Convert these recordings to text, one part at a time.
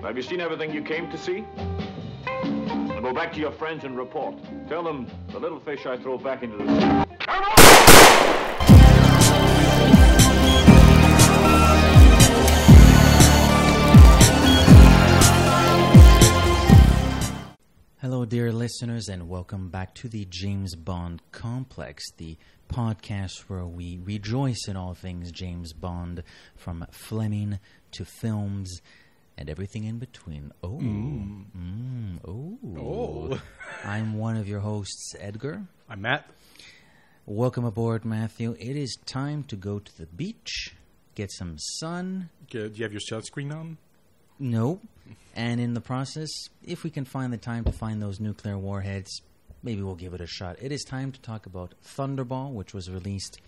Have you seen everything you came to see? Now go back to your friends and report. Tell them the little fish I throw back into the sea. Hello, dear listeners, and welcome back to the James Bond Complex, the podcast where we rejoice in all things James Bond, from Fleming to films and everything in between. I'm one of your hosts, Edgar. I'm Matt. Welcome aboard, Matthew. It is time to go to the beach, get some sun. Do you have your sunscreen on? No. And in the process, if we can find the time to find those nuclear warheads, maybe we'll give it a shot. It is time to talk about Thunderball, which was released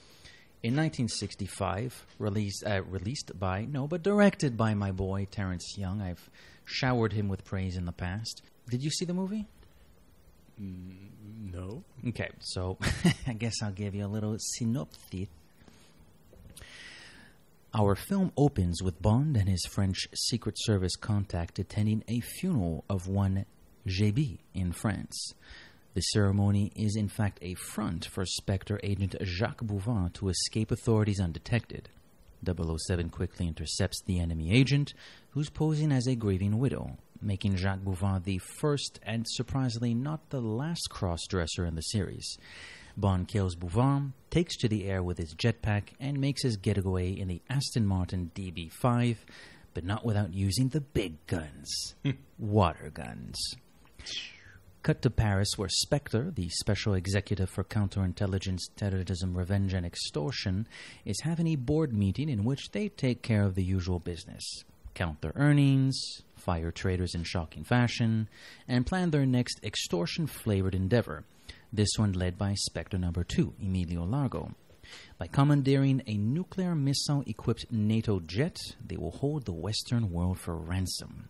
in 1965. Directed by my boy, Terrence Young. I've showered him with praise in the past. Did you see the movie? No. Okay, so I guess I'll give you a little synopsis. Our film opens with Bond and his French Secret Service contact attending a funeral of one JB in France. The ceremony is in fact a front for Spectre agent Jacques Bouvin to escape authorities undetected. 007 quickly intercepts the enemy agent, who's posing as a grieving widow, making Jacques Bouvin the first and surprisingly not the last cross-dresser in the series. Bond kills Bouvin, takes to the air with his jetpack, and makes his getaway in the Aston Martin DB5, but not without using the big guns. Water guns. Cut to Paris, where Spectre, the Special Executive for Counterintelligence, Terrorism, Revenge, and Extortion, is having a board meeting in which they take care of the usual business. Count their earnings, fire traders in shocking fashion, and plan their next extortion-flavored endeavor. This one led by Spectre number 2, Emilio Largo. By commandeering a nuclear missile-equipped NATO jet, they will hold the Western world for ransom.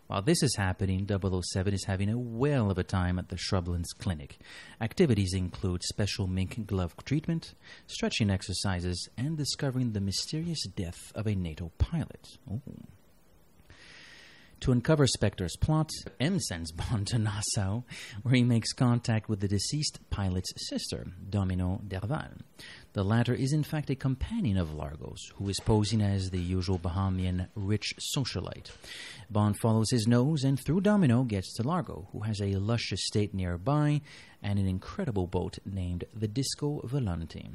While this is happening, 007 is having a whale of a time at the Shrublands Clinic. Activities include special mink glove treatment, stretching exercises, and discovering the mysterious death of a NATO pilot. Ooh. To uncover Spectre's plot, M sends Bond to Nassau, where he makes contact with the deceased pilot's sister, Domino Derval. The latter is in fact a companion of Largo's, who is posing as the usual Bahamian rich socialite. Bond follows his nose and through Domino gets to Largo, who has a lush estate nearby and an incredible boat named the Disco Volante.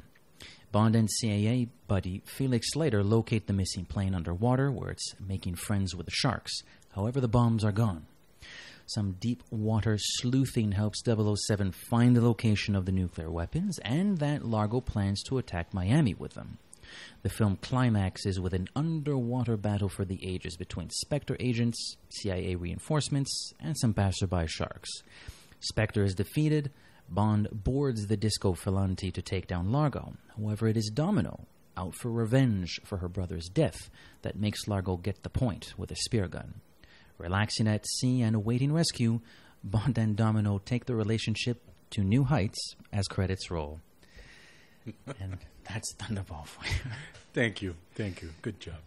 Bond and CIA buddy Felix later locate the missing plane underwater, where it's making friends with the sharks. However, the bombs are gone. Some deep water sleuthing helps 007 find the location of the nuclear weapons, and that Largo plans to attack Miami with them. The film climaxes with an underwater battle for the ages between Spectre agents, CIA reinforcements, and some passerby sharks. Spectre is defeated. Bond boards the Disco Volante to take down Largo. However, it is Domino, out for revenge for her brother's death, that makes Largo get the point with a spear gun. Relaxing at sea and awaiting rescue, Bond and Domino take the relationship to new heights as credits roll. And that's Thunderball for you. Thank you. Good job.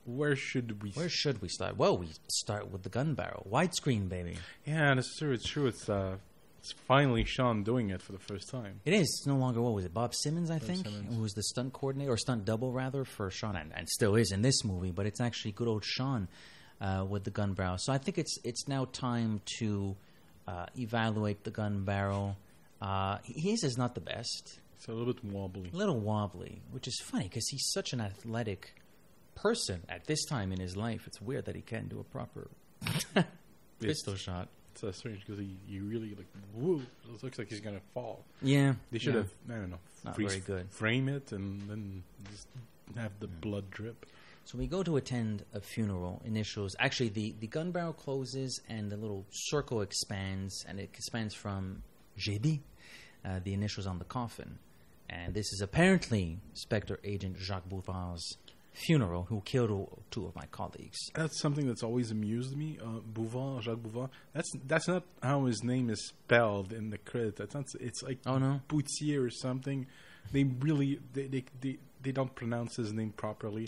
Where should we start? Well, we start with the gun barrel. Widescreen, baby. Yeah, that's true. It's true. It's finally Sean doing it for the first time. It is. It's no longer, what was it, Bob Simmons, I think? Simmons. Who was the stunt coordinator, or stunt double, rather, for Sean, and still is in this movie, but it's actually good old Sean with the gun barrel. So I think it's now time to evaluate the gun barrel. His is not the best. It's a little bit wobbly. A little wobbly, which is funny, because he's such an athletic person at this time in his life. It's weird that he can't do a proper pistol shot. It's strange because he really woo. It looks like he's gonna fall. Yeah, they should have. I don't know. Not very good. Frame it and then just have the blood drip. So we go to attend a funeral. Initials. Actually, the gun barrel closes and the little circle expands, and it expands from JB, the initials on the coffin. And this is apparently Spectre agent Jacques Bouvin's funeral, who killed two of my colleagues. That's something that's always amused me. Bouvin, Jacques Bouvin. That's not how his name is spelled in the credit. That's not. It's like Boutier or something. They really they don't pronounce his name properly.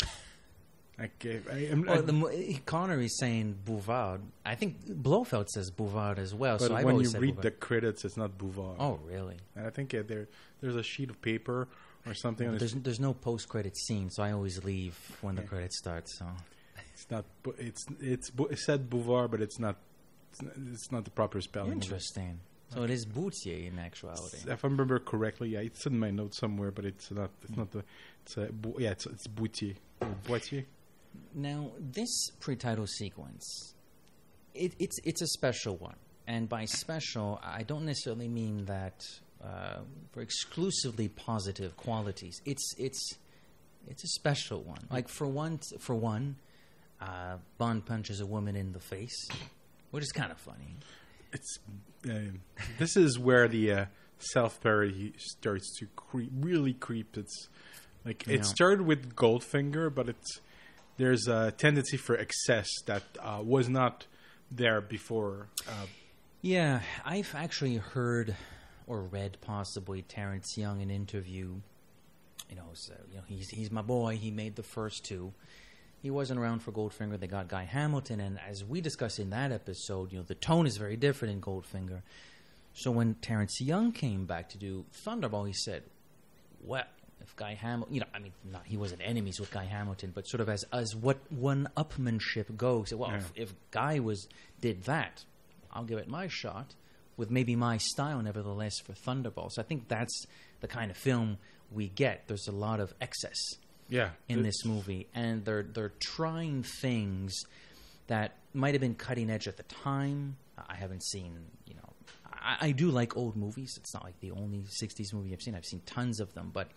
Connery's saying Bouvard. I think Blofeld says Bouvard as well. But so when you read the credits, it's not Bouvard. Oh, really? And I think there's a sheet of paper or something. There's no post-credit scene, so I always leave when the credits start. So it's not. It said Bouvard, but it's not. It's not the proper spelling. Interesting. So it is Boutier in actuality. If I remember correctly, yeah, it's in my notes somewhere, but it's not. It's not the. It's Boutier. Boitier. Now this pre-title sequence, it's a special one, and by special, I don't necessarily mean that for exclusively positive qualities. It's a special one. Like for one, Bond punches a woman in the face, which is kind of funny. It's this is where the self-parody starts to really creep. It's like it started with Goldfinger, but there's a tendency for excess that was not there before. Yeah, I've actually heard or read possibly Terrence Young in an interview. He's my boy. He made the first two. He wasn't around for Goldfinger. They got Guy Hamilton, and as we discussed in that episode, the tone is very different in Goldfinger. So when Terrence Young came back to do Thunderball, he said, "Well, if Guy Hamilton, he wasn't enemies with Guy Hamilton, but sort of as what one-upmanship goes. Well, if Guy did that, I'll give it my shot with maybe my style, nevertheless, for Thunderball." So I think that's the kind of film we get. There's a lot of excess. In this movie, and they're trying things that might have been cutting edge at the time. I haven't seen, I do like old movies. It's not like the only 60s movie I've seen. I've seen tons of them, but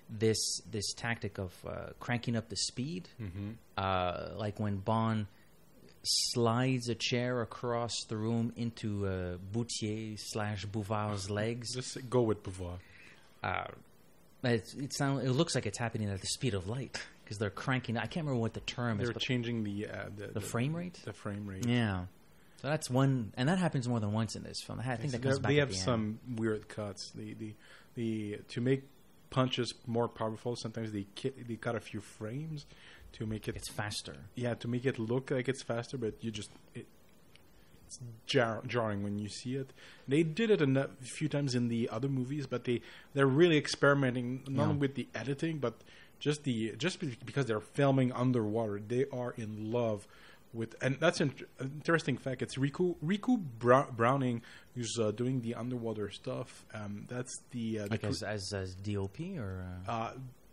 this tactic of cranking up the speed, like when Bond slides a chair across the room into Boutier/Bouvard's legs. Just go with Bouvard. It looks like it's happening at the speed of light because they're cranking. I can't remember what the term is. They're changing the frame rate. The frame rate. Yeah, so that's one, and that happens more than once in this film. I think that comes back. They have some weird cuts. The to make punches more powerful, sometimes they cut a few frames to make it. It's faster. Yeah, to make it look like it's faster, but it's jarring when you see it. They did it a few times in the other movies, but they're really experimenting not only with the editing, but just because they're filming underwater, they are in love with. And that's an interesting fact. It's Riku Browning who's doing the underwater stuff. That's the as DOP or.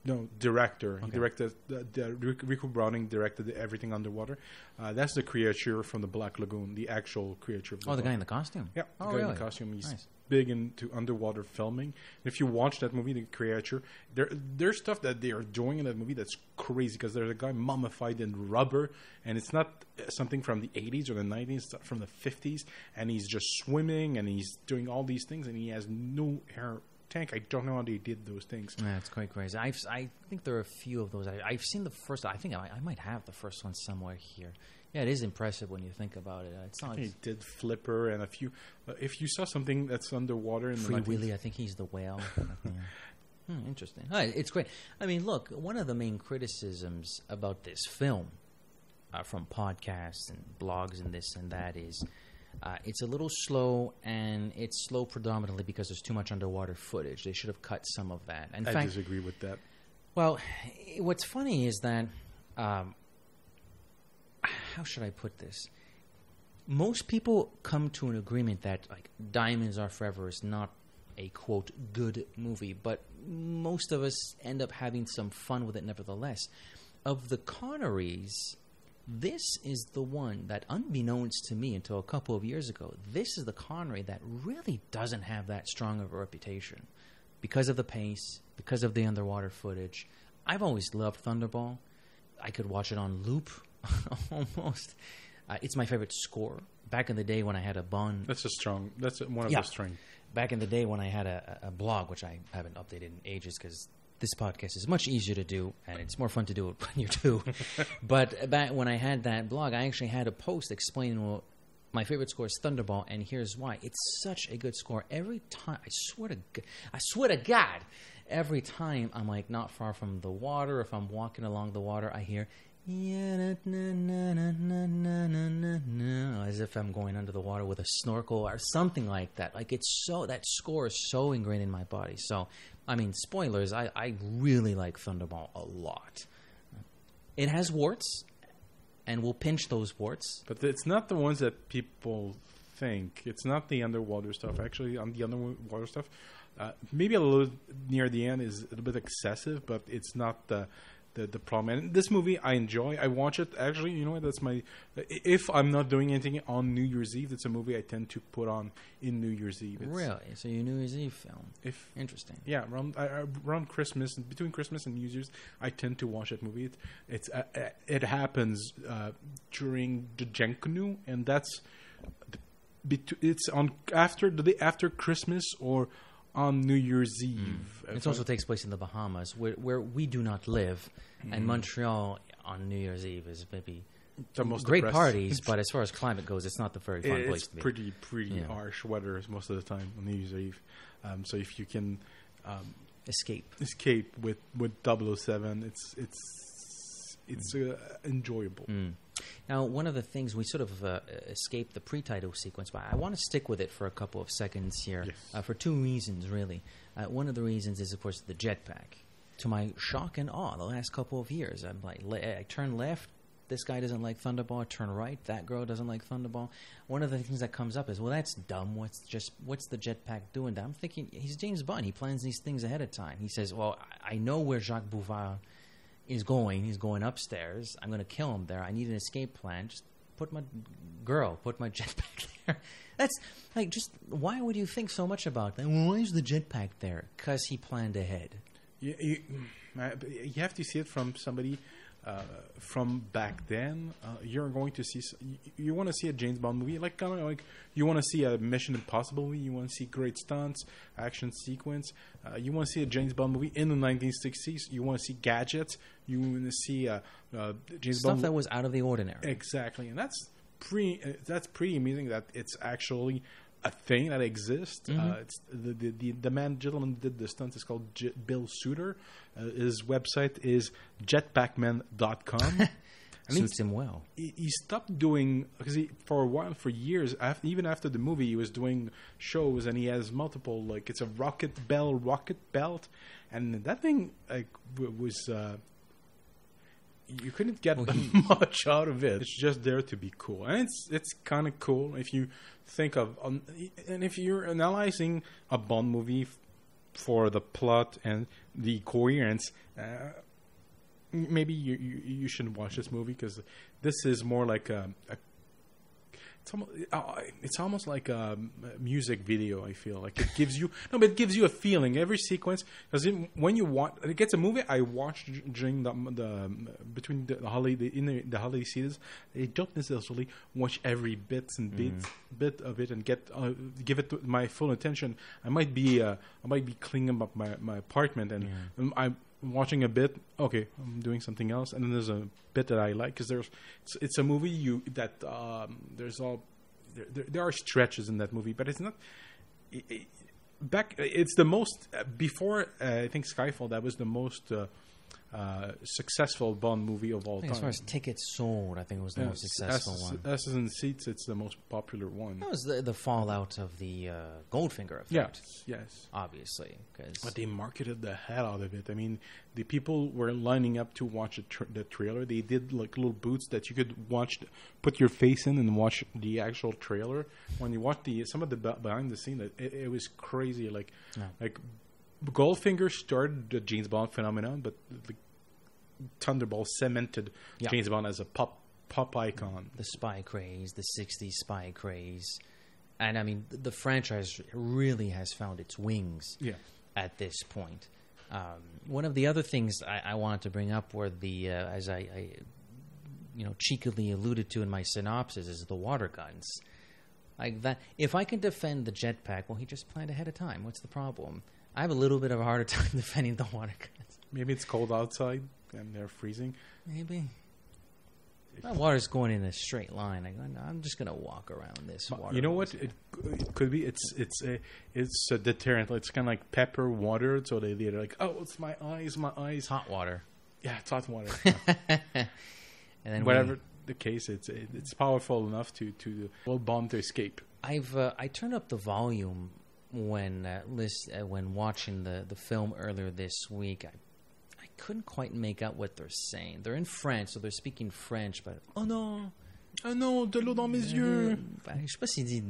No, director. Okay. He directed. Riku Browning directed everything underwater. That's the creature from the Black Lagoon, the actual creature. Of the guy in the costume? Yeah, the guy in the costume. He's big into underwater filming. And if you watch that movie, The Creature, there's stuff that they are doing in that movie that's crazy because there's a guy mummified in rubber, and it's not something from the 80s or the 90s, it's from the 50s, and he's just swimming, and he's doing all these things, and he has no hair tank. I don't know how they did those things. Yeah, it's quite crazy. I think there are a few of those. I've seen the first. I think I might have the first one somewhere here. Yeah, it is impressive when you think about it. It's not. He did Flipper and a few. If you saw something that's underwater in Free Willy, I think he's the whale. Interesting. It's great. I mean, look, one of the main criticisms about this film from podcasts and blogs and this and that is. It's a little slow, and it's slow predominantly because there's too much underwater footage. They should have cut some of that. In fact, I disagree with that. Well, what's funny is that, how should I put this? Most people come to an agreement that like Diamonds Are Forever is not a, quote, good movie, but most of us end up having some fun with it nevertheless. Of the Connerys, this is the one that, unbeknownst to me until a couple of years ago, this is the Connery that really doesn't have that strong of a reputation because of the pace, because of the underwater footage. I've always loved Thunderball. I could watch it on loop almost. It's my favorite score. Back in the day when I had a Bond... That's one of the strengths. Back in the day when I had a blog, which I haven't updated in ages because... This podcast is much easier to do, and it's more fun to do it when you're two. But back when I had that blog, I actually had a post explaining, well, my favorite score is Thunderball, and here's why. It's such a good score. Every time, I swear to God, every time I'm like not far from the water, if I'm walking along the water, I hear, as if I'm going under the water with a snorkel or something like that. Like that score is so ingrained in my body. So, I mean, spoilers, I really like Thunderball a lot. It has warts, and we'll pinch those warts. But it's not the ones that people think. It's not the underwater stuff. Actually, on the underwater stuff, maybe a little near the end is a little bit excessive, but it's not the problem. And this movie I enjoy. I watch it. Actually, you know what? That's my. If I'm not doing anything on New Year's Eve, it's a movie I tend to put on in New Year's Eve. Really? So your New Year's Eve film? Interesting. Yeah, around Christmas, between Christmas and New Year's, I tend to watch that movie. It happens during the Jenkunu, and that's it's on after the day after Christmas or on New Year's Eve. It also takes place in the Bahamas, where we do not live, and Montreal on New Year's Eve is maybe the most great depressed. Parties, but as far as climate goes, it's not the very fun place to be. It's pretty harsh weather most of the time on New Year's Eve. So if you can escape with 007, it's enjoyable. Now, one of the things we sort of escaped the pre-title sequence, but I want to stick with it for a couple of seconds here for two reasons, really. One of the reasons is, of course, the jetpack. To my shock and awe, the last couple of years, I'm like, I turn left, this guy doesn't like Thunderball. I turn right, that girl doesn't like Thunderball. One of the things that comes up is, well, that's dumb. What's the jetpack doing? I'm thinking, he's James Bond. He plans these things ahead of time. He says, well, I know where Jacques Bouvard is going. He's going upstairs. I'm going to kill him there. I need an escape plan. Just put my jetpack there. That's like, just why would you think so much about that? Well, why is the jetpack there? Because he planned ahead. You have to see it from somebody from back then. You're going to see. You want to see a James Bond movie, like kind of like you want to see a Mission Impossible movie. You want to see great stunts, action sequence. You want to see a James Bond movie in the 1960s. You want to see gadgets. You want to see James Stuff Bond that was out of the ordinary. Exactly, and that's pretty amazing that it's actually a thing that exists. It's the gentleman who did the stunts is called Bill Suter. His website is jetpackman.com. Suits him well. He stopped doing, because for years, even after the movie, he was doing shows, and he has multiple, like, it's a rocket belt, and that thing was. You couldn't get much out of it. It's just there to be cool, and it's kind of cool if you think of, and if you're analyzing a Bond movie for the plot and the coherence, maybe you shouldn't watch this movie, because this is more like it's almost like a music video. I feel like it gives you but it gives you a feeling every sequence, because when you watch it, gets a movie I watched during between the holiday the holiday seasons. I don't necessarily watch every bit of it and give it my full attention. I might be cleaning up my apartment, and I'm watching a bit. Okay, I'm doing something else, and then there's a bit that I like, because it's a movie there are stretches in that movie, but it's not. It's the most before I think Skyfall. That was the most successful Bond movie of all time. As far as tickets sold, I think it was the most successful one. Asses in Seats, it's the most popular one. That was the fallout of the Goldfinger effect. Yes. Obviously. But they marketed the hell out of it. I mean, the people were lining up to watch the trailer. They did like little booths that you could put your face in and watch the actual trailer. When you watch some of the behind the scene, it was crazy. Like Goldfinger started the James Bond phenomenon, but Thunderball cemented James Bond as a pop icon. The spy craze, the 60s spy craze. And I mean, the franchise really has found its wings at this point. One of the other things I wanted to bring up were as I cheekily alluded to in my synopsis, is the water guns. Like that, if I can defend the jetpack, well, he just planned ahead of time. What's the problem? I have a little bit of a harder time defending the water guns. Maybe it's cold outside and they're freezing. Maybe. My water's going in a straight line. I'm just going to walk around this water. You know what? It could be. It's a deterrent. It's kind of like pepper water. So they're like, oh, it's my eyes. Hot water. Yeah, it's hot water. And then whatever the case, it's powerful enough to Bond to escape. I turned up the volume when watching the film earlier this week. I couldn't quite make out what they're saying. They're in French, so they're speaking French, but oh non, de l'eau dans mes yeux. Je sais pas s'il dit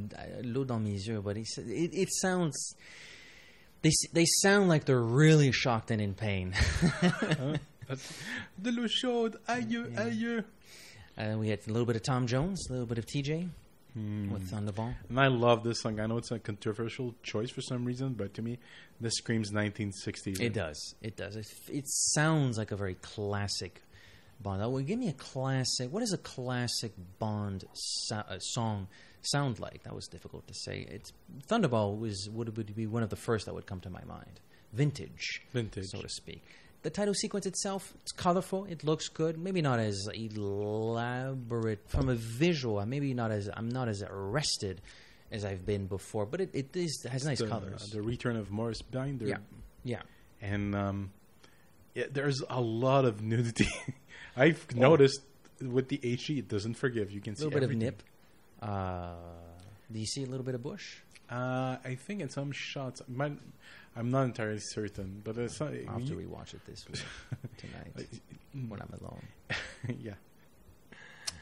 l'eau dans mes yeux, but it sounds. They sound like they're really shocked and in pain. De l'eau chaude, aïe, aïe. We had a little bit of Tom Jones, a little bit of TJ with Thunderball. And I love this song. I know it's a controversial choice for some reason, but to me, this screams 1960s. It does. It sounds like a very classic Bond. Well, give me a classic. What does a classic Bond song sound like? That was difficult to say. Thunderball would be one of the first that would come to my mind. Vintage, so to speak. The title sequence itself, it's colorful. It looks good. Maybe not as elaborate from a visual. I'm not as arrested as I've been before, but it has nice colors. The return of Morris Binder. Yeah. And there's a lot of nudity. I've noticed with the HE, it doesn't forgive. You can see a little bit of nip. Do you see a little bit of bush? I think in some shots, I'm not entirely certain, but I'll have to rewatch it this week tonight when I'm alone. Yeah,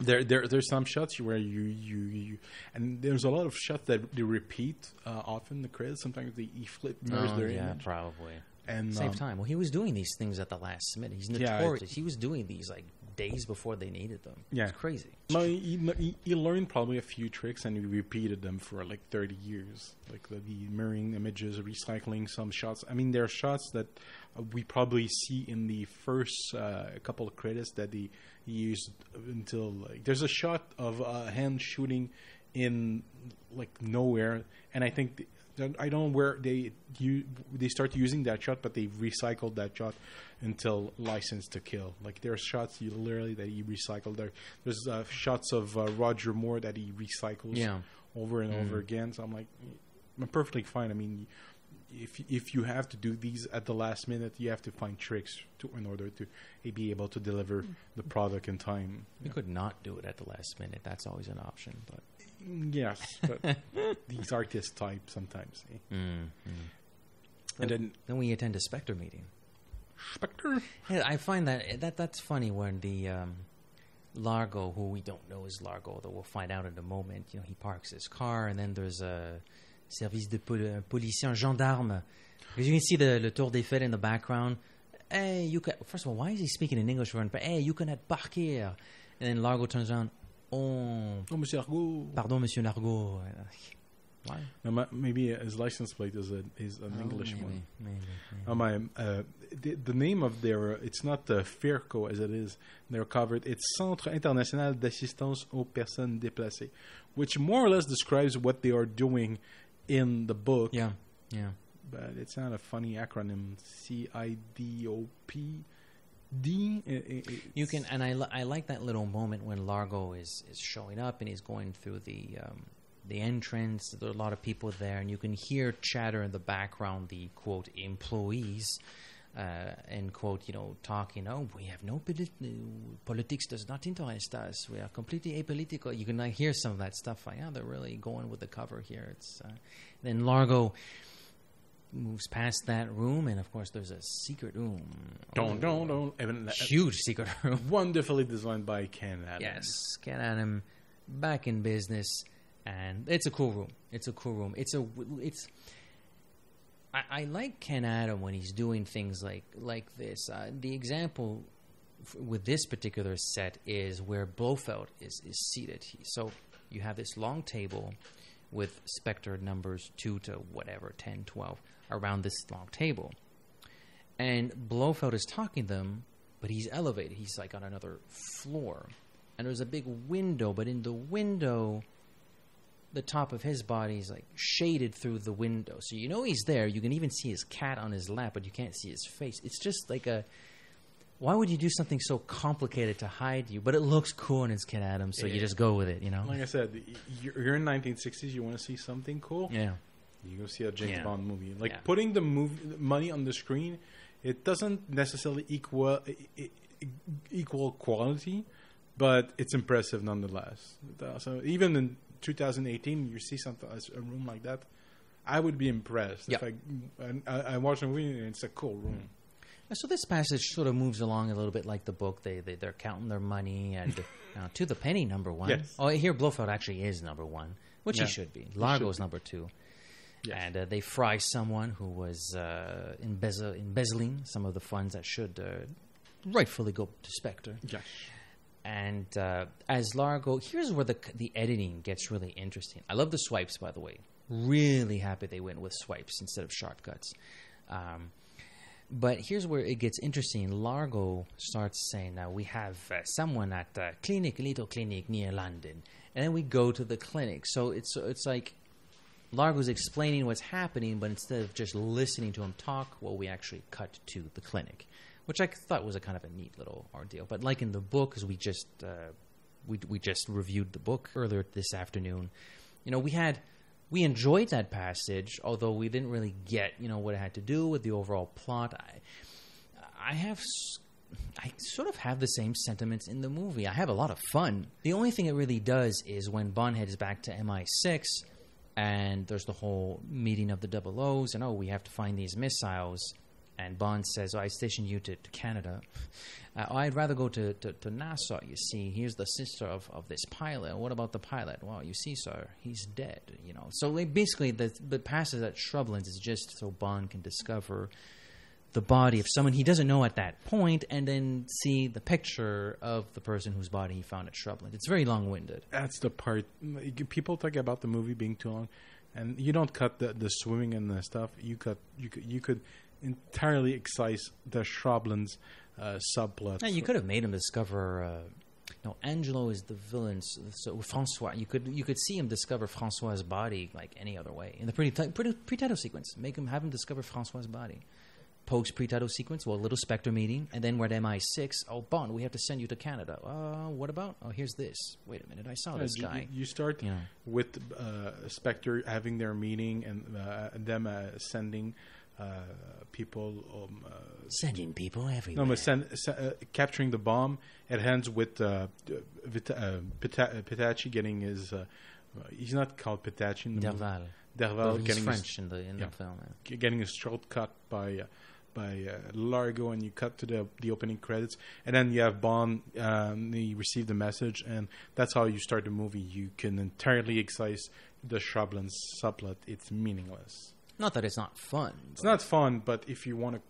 there's some shots where you and there's a lot of shots that they repeat often. The credits sometimes they flip their image. Probably. And save time. Well, he was doing these things at the last minute. He's notorious. He was doing these like days before they needed them. Yeah, it's crazy. No, he learned probably a few tricks and he repeated them for like 30 years. Like the mirroring images, recycling some shots. I mean, there are shots that we probably see in the first couple of credits that he used until like there's a shot of a hand shooting in like nowhere, and I think. I don't know where they start using that shot, but they recycled that shot until License to Kill. Like there are shots literally that he recycled. There's shots of Roger Moore that he recycles over and over again. So I'm like, I'm perfectly fine. I mean, if you have to do these at the last minute, you have to find tricks in order to be able to deliver the product in time. You could not do it at the last minute. That's always an option, but. Yes, but these artists type sometimes. And then we attend a Spectre meeting. Spectre? Yeah, I find that's funny when the Largo, who we don't know is Largo, although we'll find out in a moment. You know, he parks his car, and then there's a service de policier gendarme. Because you can see the Tour Eiffel in the background. Hey, you can. First of all, why is he speaking in English? Hey, you cannot park here. And then Largo turns around. Oh, Monsieur Largo. Pardon, Monsieur Largo. Why? No, maybe his license plate is an English one. Maybe. The name of their it's not FIRCO as it is. They're covered. It's Centre International d'Assistance aux Personnes Déplacées, which more or less describes what they are doing in the book. Yeah. But it's not a funny acronym. CIDOP. You can, and I like that little moment when Largo is showing up and he's going through the entrance. There are a lot of people there, and you can hear chatter in the background. The quote employees, end quote, talking. Oh, we have no politics does not interest us. We are completely apolitical. You can hear some of that stuff. Yeah, they're really going with the cover here. It's then Largo moves past that room, and of course there's a secret room. Huge secret room. Wonderfully designed by Ken Adam. Yes, Ken Adam, back in business, and it's a cool room. I like Ken Adam when he's doing things like this. The example with this particular set is where Blofeld is seated. So you have this long table with Spectre numbers 2 to whatever, 10, 12, around this long table. And Blofeld is talking to them, but he's elevated. He's like on another floor. And there's a big window, but in the window, the top of his body is like shaded through the window. So you know he's there. You can even see his cat on his lap, but you can't see his face. It's just like why would you do something so complicated to hide you? But it looks cool and it's Ken Adams, so you just go with it, Like I said, you're in 1960s, you want to see something cool? Yeah. You go see a James Bond movie. Putting the money on the screen, it doesn't necessarily equal quality, but it's impressive nonetheless. So even in 2018, you see something a room like that, I would be impressed. Yeah. If I watch a movie and it's a cool room. So this passage sort of moves along a little bit like the book. They're counting their money and to the penny, number one. Yes. Oh, here Blofeld actually is number one, which he should be. Largo's number two. Yes. And they fry someone who was embezzling some of the funds that should rightfully go to Spectre. Yes. And as Largo, here's where the editing gets really interesting. I love the swipes, by the way. Really happy they went with swipes instead of shortcuts. But here's where it gets interesting. Largo starts saying, now we have someone at little clinic near London. And then we go to the clinic. So it's like Largo's explaining what's happening, but instead of just listening to him talk, well, we actually cut to the clinic, which I thought was a kind of a neat little ordeal. But like in the book, because we just reviewed the book earlier this afternoon, we enjoyed that passage, although we didn't really get, what it had to do with the overall plot. I sort of have the same sentiments in the movie. I have a lot of fun. The only thing it really does is when Bond heads back to MI6, and there's the whole meeting of the double O's, and we have to find these missiles. And Bond says, I stationed you to Canada. I'd rather go to Nassau, you see. Here's the sister of this pilot. What about the pilot? Well, you see, sir, he's dead, So basically, the passage at Shrublands is just so Bond can discover the body of someone he doesn't know at that point, and then see the picture of the person whose body he found at Shrublands. It's very long-winded. That's the part. People talk about the movie being too long, and you don't cut the swimming and the stuff. You could entirely excise the Shrublands subplot. Yeah, you could have made him discover. Angelo is the villain. So Francois, you could see him discover Francois's body like any other way in the pre-title sequence. Have him discover Francois's body. Post pre-title sequence, a little Spectre meeting, and then we're at MI6. Oh, Bond, we have to send you to Canada. What about? Oh, here's this. Wait a minute, I saw this guy. You start with Spectre having their meeting and them sending people. Sending people everywhere. No, but capturing the bomb. It ends with Pitachi getting his. He's not called Pitachi in the movie. Derval getting French in the film. Getting his throat cut by Largo, and you cut to the opening credits, and then you have Bond. He received the message, and that's how you start the movie. You can entirely excise the Shrublands subplot. It's meaningless. Not that it's not fun. It's not fun, but if you want a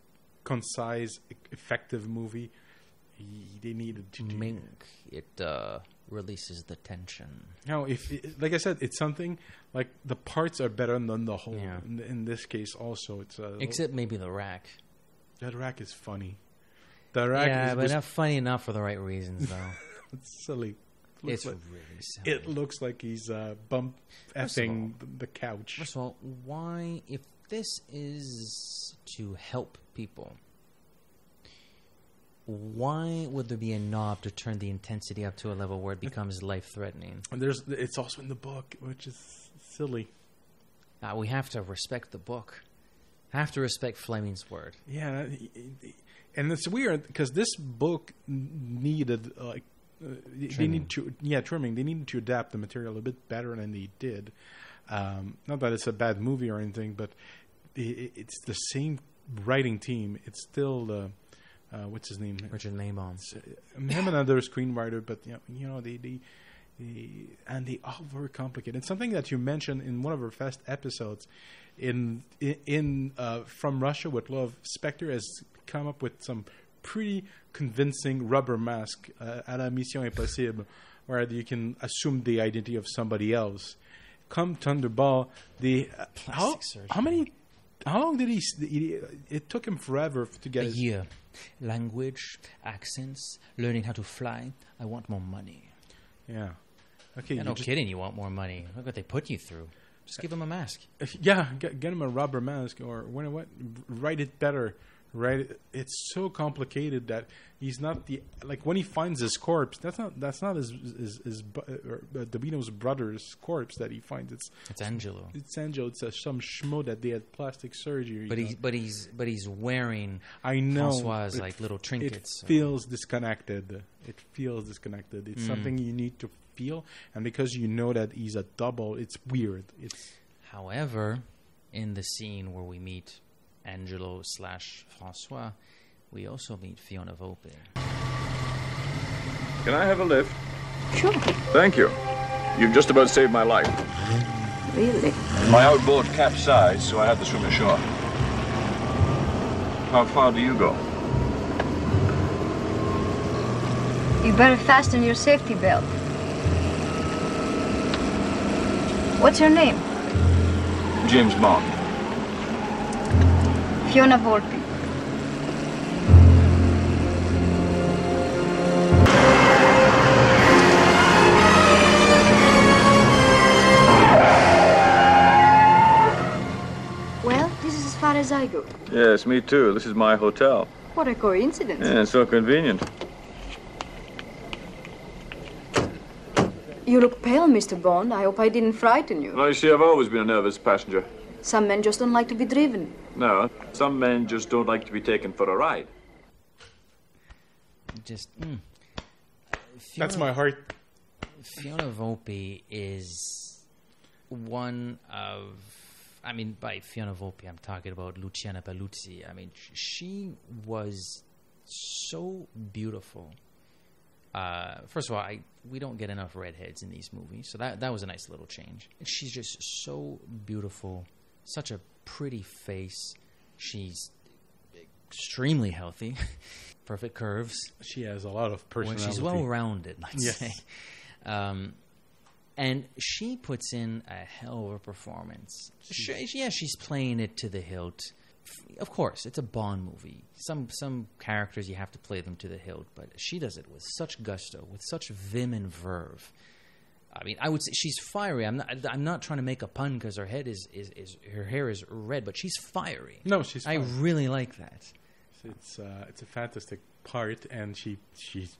concise, effective movie, they needed to do Mink. It releases the tension. No, like I said, it's something like the parts are better than the whole. Yeah. In this case, also, it's except maybe the rack. That rack is funny. The rack but not funny enough for the right reasons, though. It's silly. It's really silly. It looks like he's bump effing the couch. First of all, why, if this is to help people, why would there be a knob to turn the intensity up to a level where it becomes life-threatening? And it's also in the book, which is silly. We have to respect the book. Have to respect Fleming's word. Yeah, and it's weird because this book needed trimming. They needed to adapt the material a bit better than they did. Not that it's a bad movie or anything, but it's the same writing team. It's still what's his name? Richard Maybaum. Him and another screenwriter, but they all very complicated. It's something that you mentioned in one of our first episodes. In From Russia with Love, Spectre has come up with some pretty convincing rubber mask à la Mission Impossible, where you can assume the identity of somebody else. Come Thunderball, how long did it took him forever to get a year. Language, accents, learning how to fly. I want more money. Yeah. Okay. No kidding, you want more money. Look what they put you through. Just give him a mask. Yeah, get him a rubber mask, or what? Write it better. right? It's so complicated that he's not the like when he finds his corpse. That's not his Dabino's brother's corpse that he finds. It's Angelo. It's Angelo. It's some schmo that they had plastic surgery. But he's wearing I know Francois's like little trinkets. It feels disconnected. It's something you need to feel, and because you know that he's a double, it's weird. However, in the scene where we meet Angelo / Francois, we also meet Fiona Volpe. Can I have a lift? Sure. Thank you. You've just about saved my life. Really? My outboard capsized, so I had to swim ashore. How far do you go? You better fasten your safety belt. What's your name? James Bond. Fiona Volpe. Well, this is as far as I go. Yes, me too. This is my hotel. What a coincidence. Yeah, so convenient. You look pale, Mr. Bond. I hope I didn't frighten you. Well, you see, I've always been a nervous passenger. Some men just don't like to be driven. No, some men just don't like to be taken for a ride. That's my heart. Fiona Volpe is one of... I mean, by Fiona Volpe, I'm talking about Luciana Paluzzi. I mean, she was so beautiful. First of all, we don't get enough redheads in these movies, so that was a nice little change. She's just so beautiful, such a pretty face. She's extremely healthy, perfect curves. She has a lot of personality. She's well-rounded, let's say. And she puts in a hell of a performance. She's playing it to the hilt. Of course, it's a Bond movie. Some characters, you have to play them to the hilt, but she does it with such gusto, with such vim and verve. I mean, I would say she's fiery. I'm not trying to make a pun because her head is her hair is red, but she's fiery. No, she's fiery. I really like that. It's a fantastic part, and she's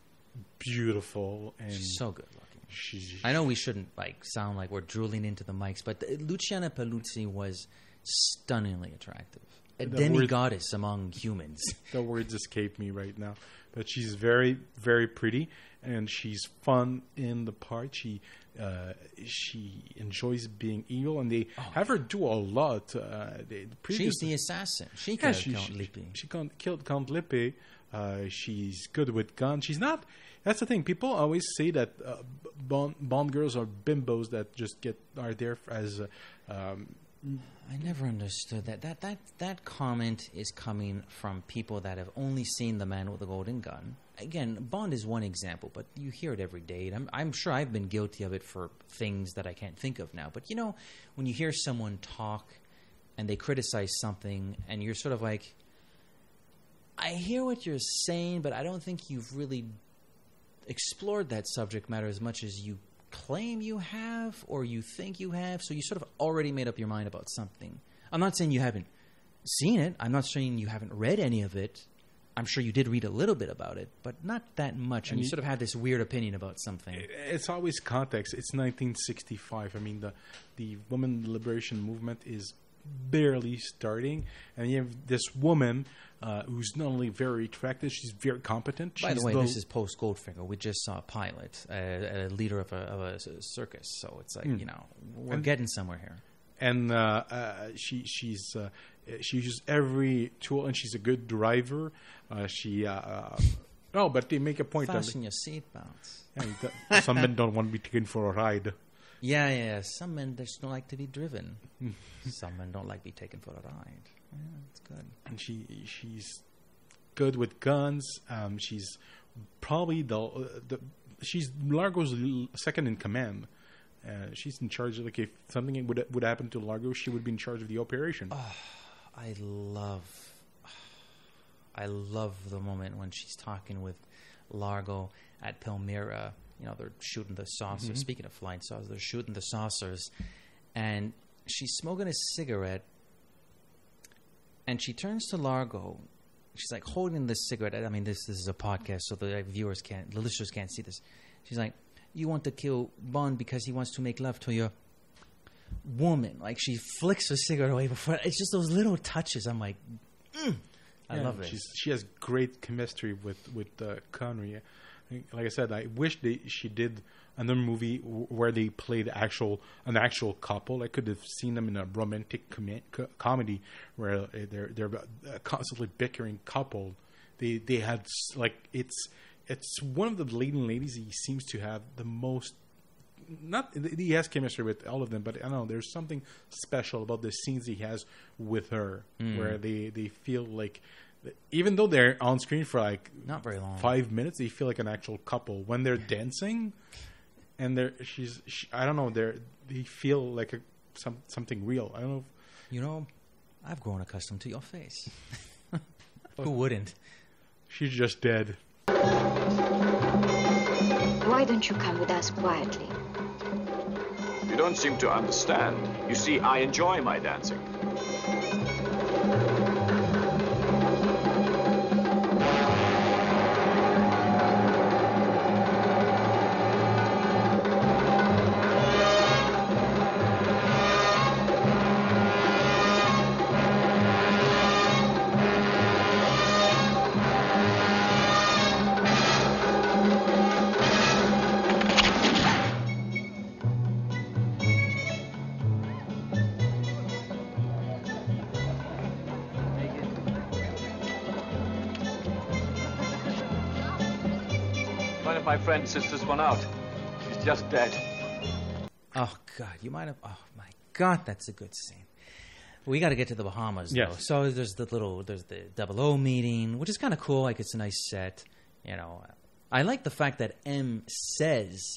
beautiful and she's so good looking. I know we shouldn't sound like we're drooling into the mics, but Luciana Paluzzi was stunningly attractive. A demi-goddess among humans. The words escape me right now. But she's very, very pretty, and she's fun in the part. She enjoys being evil, and they have her do a lot. She's the assassin. She killed Count Lippe. She killed Count Lippe. She's good with guns. She's not... That's the thing. People always say that Bond girls are bimbos that just are there as... I never understood that. That comment is coming from people that have only seen The Man with the Golden Gun. Again, Bond is one example, but you hear it every day. And I'm sure I've been guilty of it for things that I can't think of now. But, when you hear someone talk and they criticize something and you're sort of like, I hear what you're saying, but I don't think you've really explored that subject matter as much as you claim you have or you think you have, so you sort of already made up your mind about something. I'm not saying you haven't seen it. I'm not saying you haven't read any of it. I'm sure you did read a little bit about it, but not that much. And you sort of had this weird opinion about something. It's always context. It's 1965. I mean, the women liberation movement is barely starting, and you have this woman who's not only very attractive, she's very competent. By the way, this is post Goldfinger. We just saw a pilot, a leader of a circus, so it's like we're getting somewhere here. And she uses every tool, and she's a good driver. But they make a point. Fasten your seatbelts. Yeah, some men don't want to be taken for a ride. Yeah. Some men just don't like to be driven. Some men don't like to be taken for a ride. Yeah, that's good. And she's good with guns. She's probably she's Largo's second in command. She's in charge of, if something would happen to Largo, she would be in charge of the operation. I love the moment when she's talking with Largo at Palmyra. They're shooting the saucers. Mm-hmm. Speaking of flying saucers, they're shooting the saucers. And she's smoking a cigarette. And she turns to Largo she's like holding this cigarette. I mean, this is a podcast, so the listeners can't see this. She's like, you want to kill Bond because he wants to make love to your woman. Like, she flicks the cigarette away before. It's just those little touches. I'm like, I love it. She has great chemistry with Connery. Like I said, I wish she did another movie where they played an actual couple. I could have seen them in a romantic comedy where they're a constantly bickering couple. They had like it's one of the leading ladies. He seems to have the most. Not he has chemistry with all of them, but I don't know. There's something special about the scenes he has with her, where they feel like. Even though they're on screen for like not very long, 5 minutes, they feel like an actual couple when they're dancing, and I don't know, they feel like something real. I don't know. You know, I've grown accustomed to your face. Who wouldn't? She's just dead. Why don't you come with us quietly? You don't seem to understand. You see, I enjoy my dancing. My friend sits this one out. She's just dead. Oh, God. You might have... Oh, my God. That's a good scene. We got to get to the Bahamas, though. Yes. So there's the 00 meeting, which is kind of cool. Like, it's a nice set. You know, I like the fact that M says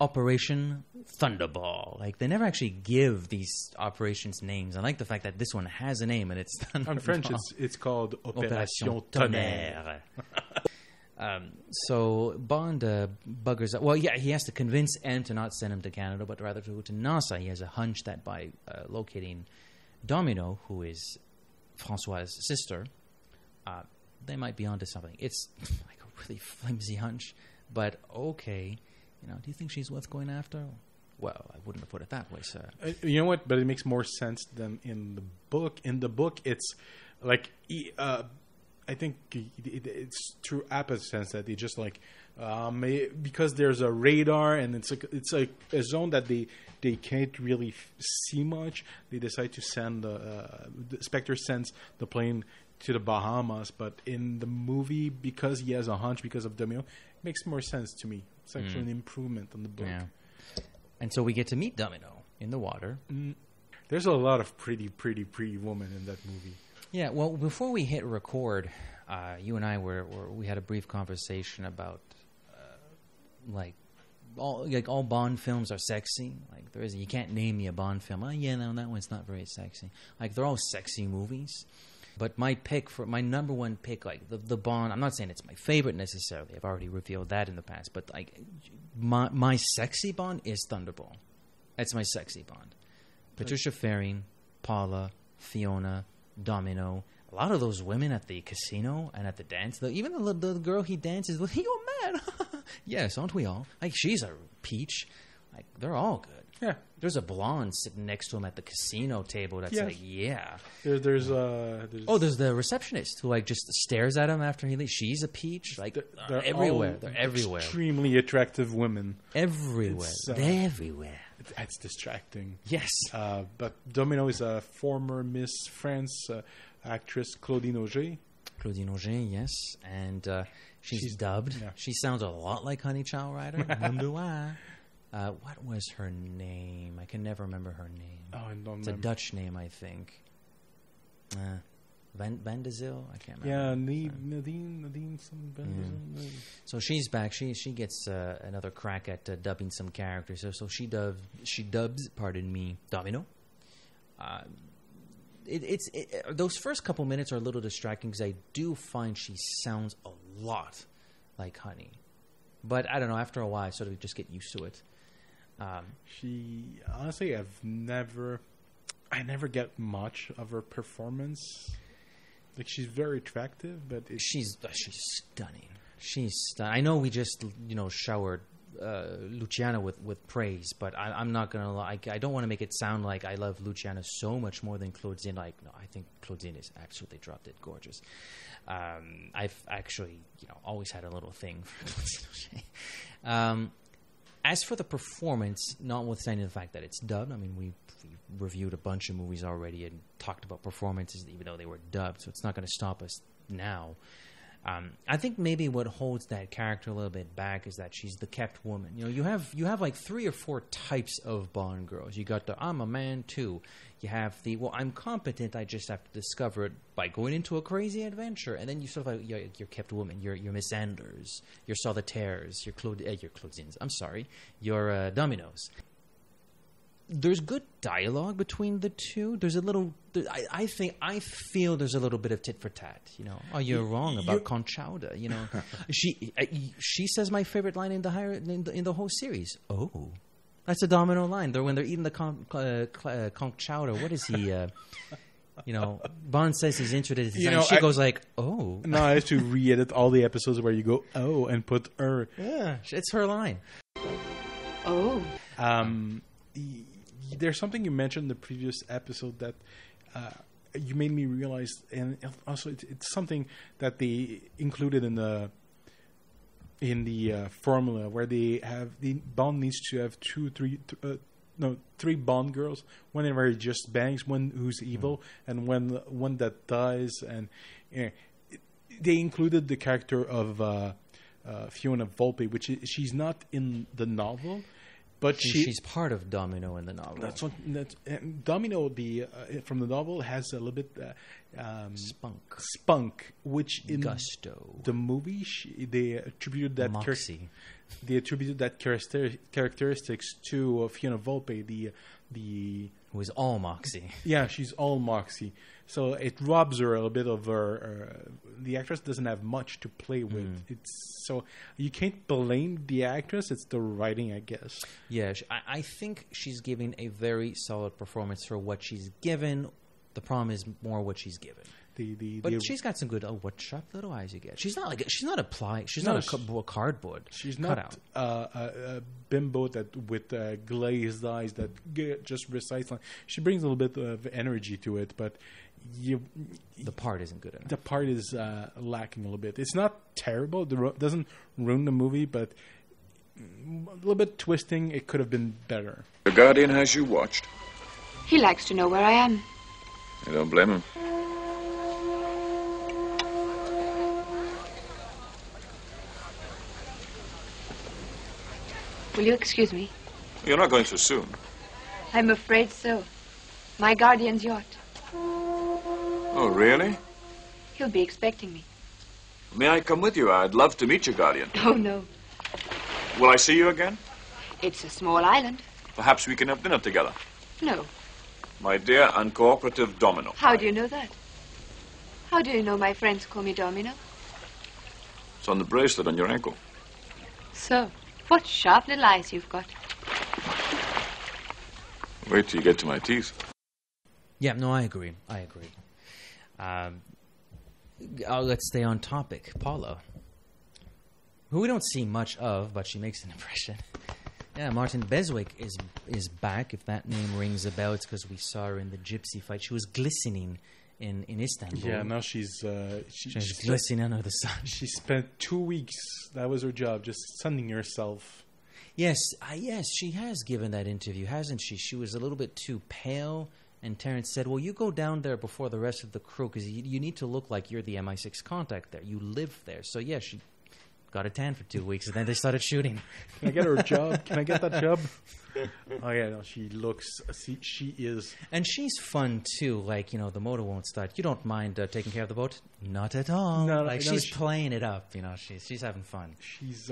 Operation Thunderball. Like, they never actually give these operations names. I like the fact that this one has a name, and it's Thunderball. In French, it's called Opération Tonnerre. So Bond buggers up. Well, yeah, he has to convince M to not send him to Canada, but rather to go to NASA. He has a hunch that by locating Domino, who is Francois' sister, they might be onto something. It's like a really flimsy hunch, but okay. You know, do you think she's worth going after? Well, I wouldn't have put it that way, sir. You know what? But it makes more sense than in the book. In the book, it's like... I think it's through Appa's sense that they just like because there's a radar and it's like a zone that they can't really see much. They decide to send Spectre sends the plane to the Bahamas, but in the movie, because he has a hunch because of Domino, it makes more sense to me. It's actually an improvement on the book. Yeah. And so we get to meet Domino in the water. There's a lot of pretty women in that movie. Yeah, well, before we hit record, you and I we had a brief conversation about all Bond films are sexy. Like you can't name me a Bond film. Oh yeah, no, that one's not very sexy. Like they're all sexy movies. But my number one pick, like the Bond. I'm not saying it's my favorite necessarily. I've already revealed that in the past. But like my sexy Bond is Thunderball. That's my sexy Bond. Patricia Faring, Paula, Fiona, Domino, a lot of those women at the casino and at the dance. Even the girl he dances with, you're mad. Yes, aren't we all? Like she's a peach. Like they're all good. Yeah. There's a blonde sitting next to him at the casino table. That's like, yeah. There's the receptionist who like just stares at him after he leaves. She's a peach. Like they're everywhere. They're everywhere. Extremely attractive women. Everywhere. They're everywhere. That's distracting. Yes. But Domino is a former Miss France actress, Claudine Auger. Claudine Auger, yes. And she's dubbed. Yeah. She sounds a lot like Honey Child Rider. Wonder why. What was her name? I can never remember her name. Oh, I don't It's remember. a Dutch name, I think. Van de Zyl? I can't remember. Yeah, Nadine So she's back. She gets another crack at dubbing some characters. So she dubs, pardon me, Domino. Those first couple minutes are a little distracting because I do find she sounds a lot like Honey. But I don't know, after a while I sort of just get used to it. Honestly, I never get much of her performance. Like, she's very attractive, but she's stunning. I know we just showered Luciana with praise, but I'm not gonna lie. I don't want to make it sound like I love Luciana so much more than Claudine. Like, no, I think Claudine is absolutely drop dead gorgeous. I've actually always had a little thing for Claudine. As for the performance, notwithstanding the fact that it's dubbed, I mean, we reviewed a bunch of movies already and talked about performances even though they were dubbed, so it's not going to stop us now. I think maybe what holds that character a little bit back is that she's the kept woman. You have like 3 or 4 types of Bond girls. You got the I'm a man too. You have the I'm competent. I just have to discover it by going into a crazy adventure. And then you sort of like your kept woman. Your Miss Anders. Your Solitaires. Your Claudines. I'm sorry. Your Dominos. There's good dialogue between the two. There's a little. I feel there's a little bit of tit for tat. Oh, you're wrong about Conchauda. She says my favorite line in the whole series. Oh, that's a Domino line. When they're eating the Conchauda. What is he? Bond says he's interested. She goes like, oh. No, I have to re-edit all the episodes where you go oh and put er. Yeah, it's her line. Oh. There's something you mentioned in the previous episode that you made me realize, and also it's something that they included in the formula where the Bond needs to have 3 Bond girls. One where he just bangs, one who's evil, and one that dies. And they included the character of Fiona Volpe, which she's not in the novel. But she's part of Domino in the novel. Domino, from the novel, has a little bit spunk, which in gusto. The movie they attributed that moxie. They attributed that characteristics to Fiona Volpe, who is all moxie. Yeah, she's all moxie. So it robs her a little bit of her. The actress doesn't have much to play with. So you can't blame the actress. It's the writing, I guess. Yeah, I think she's giving a very solid performance for what she's given. The problem is more what she's given. But she's got some good. Oh, what sharp little eyes you get! She's not a ply. She's not a cardboard. She's not a bimbo with glazed eyes that just recites. She brings a little bit of energy to it, but the part isn't good enough. The part is lacking a little bit. It's not terrible. It doesn't ruin the movie, but a little bit twisting. It could have been better. The Guardian has you watched. He likes to know where I am. I don't blame him. Will you excuse me? You're not going so soon. I'm afraid so. My guardian's yacht. Oh, really? He'll be expecting me. May I come with you? I'd love to meet your guardian. Oh, no. Will I see you again? It's a small island. Perhaps we can have dinner together. No. My dear uncooperative Domino. How do you know that? How do you know my friends call me Domino? It's on the bracelet on your ankle. So, what sharp little eyes you've got. Wait till you get to my teeth. Yeah, no, I agree. Let's stay on topic. Paula, who we don't see much of, but she makes an impression. Yeah, Martin Beswick is back. If that name rings a bell, it's because we saw her in the gypsy fight. She was glistening in Istanbul. Yeah, now she's glistening under the sun. She spent 2 weeks. That was her job, just sunning herself. Yes, she has given that interview, hasn't she? She was a little bit too pale, and Terrence said, well, you go down there before the rest of the crew, because you need to look like you're the MI6 contact there. You live there. So, yeah, she got a tan for 2 weeks, and then they started shooting. Can I get her a job? Can I get that job? Oh, yeah, no, she is. And she's fun, too. Like, the motor won't start. You don't mind taking care of the boat? Not at all. No, she's playing it up, She's having fun. She's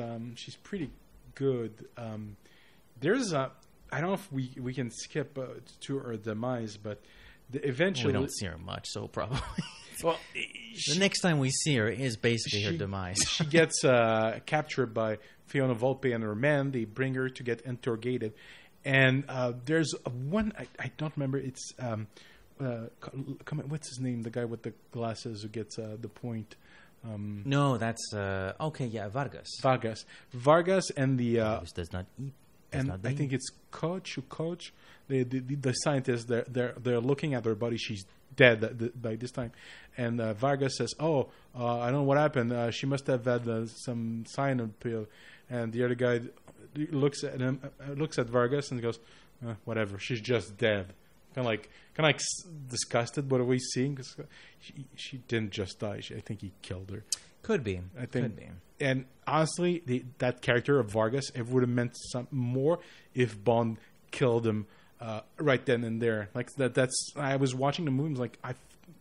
pretty good. There's I don't know if we can skip to her demise, but eventually... We don't see her much, so probably... Well, the next time we see her is basically her demise. She gets captured by Fiona Volpe and her men. They bring her to get interrogated. And there's one, I don't remember, it's what's his name? The guy with the glasses who gets the point. No, that's okay. Yeah, Vargas. Vargas, and the Vargas does not eat. and I think it's Coach. The scientist. They're looking at her body. She's dead by this time, and Vargas says, "Oh, I don't know what happened. She must have had some cyanide pill." And the other guy looks at him, looks at Vargas, and goes, "Whatever. She's just dead." Kind of disgusted by what we're seeing, because she didn't just die. I think he killed her. Could be. I think. Could be. And honestly, that character of Vargas, it would have meant some more if Bond killed him right then and there. Like that's. I was watching the movie. I was like,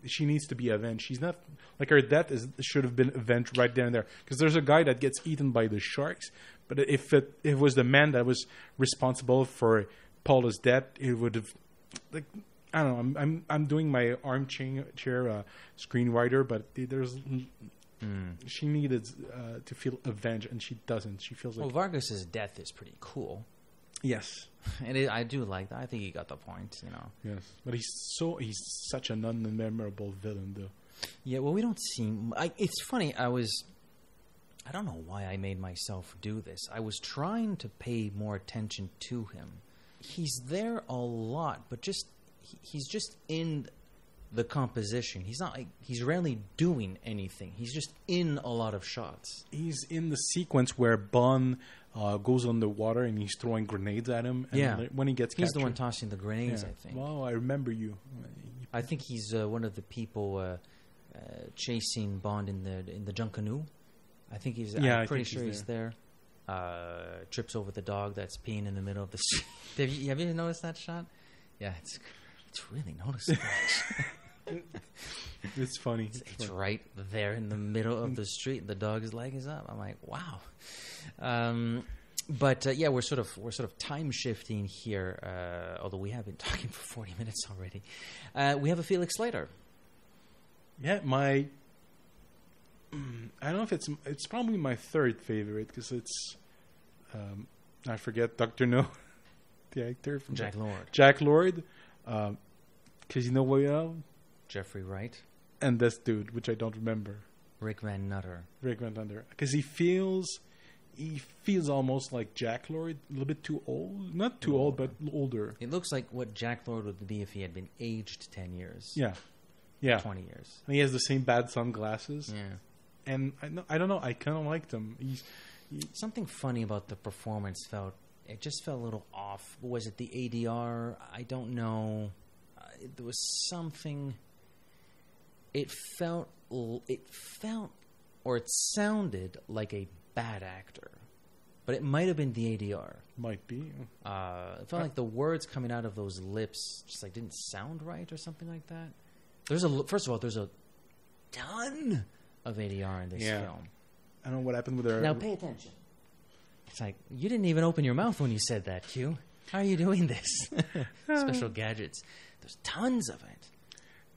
she needs to be avenged. She's not like her death should have been avenged right then and there. Because there's a guy that gets eaten by the sharks, but if it was the man that was responsible for Paula's death, it would have. Like, I don't know. I'm doing my armchair screenwriter, but there's she needed to feel avenged, and she doesn't. She feels like Vargas's death is pretty cool. Yes, and I do like that. I think he got the point. Yes, but he's such an unmemorable villain, though. Yeah, well, we don't see. It's funny. I don't know why I made myself do this. I was trying to pay more attention to him. He's there a lot, but he's just in the composition. He's rarely doing anything. He's just in a lot of shots. He's in the sequence where Bond goes underwater and he's throwing grenades at him. And when he gets captured, he's the one tossing the grenades. I think. Well, I remember you. I think he's one of the people chasing Bond in the junk canoe. I think he's. Yeah, I'm pretty sure he's there. Trips over the dog that's peeing in the middle of the street. Have you noticed that shot? Yeah, it's really noticeable. It's funny. It's right there in the middle of the street. The dog's leg is up. I'm like, wow. But we're sort of time shifting here. Although we have been talking for 40 minutes already. We have a Felix Leiter. Yeah, I don't know if it's probably my third favorite, because it's I forget Dr. No, the actor from Jack Lord, because you know what else? Jeffrey Wright, and this dude, which I don't remember, Rick Van Nutter, because he feels almost like Jack Lord, a little bit too old, not too old, but older. It looks like what Jack Lord would be if he had been aged 10 years. Yeah, 20 years. And he has the same bad sunglasses. Yeah. And I don't know. I kind of liked him. Something funny about the performance it just felt a little off. Was it the ADR? I don't know. There was something. It sounded like a bad actor, but it might have been the ADR. Might be. It felt like the words coming out of those lips just like didn't sound right or something like that. First of all, there's a ton of ADR in this film. I don't know what happened with her. Now pay attention. It's like, you didn't even open your mouth when you said that, Q. How are you doing this? Special gadgets. There's tons of it.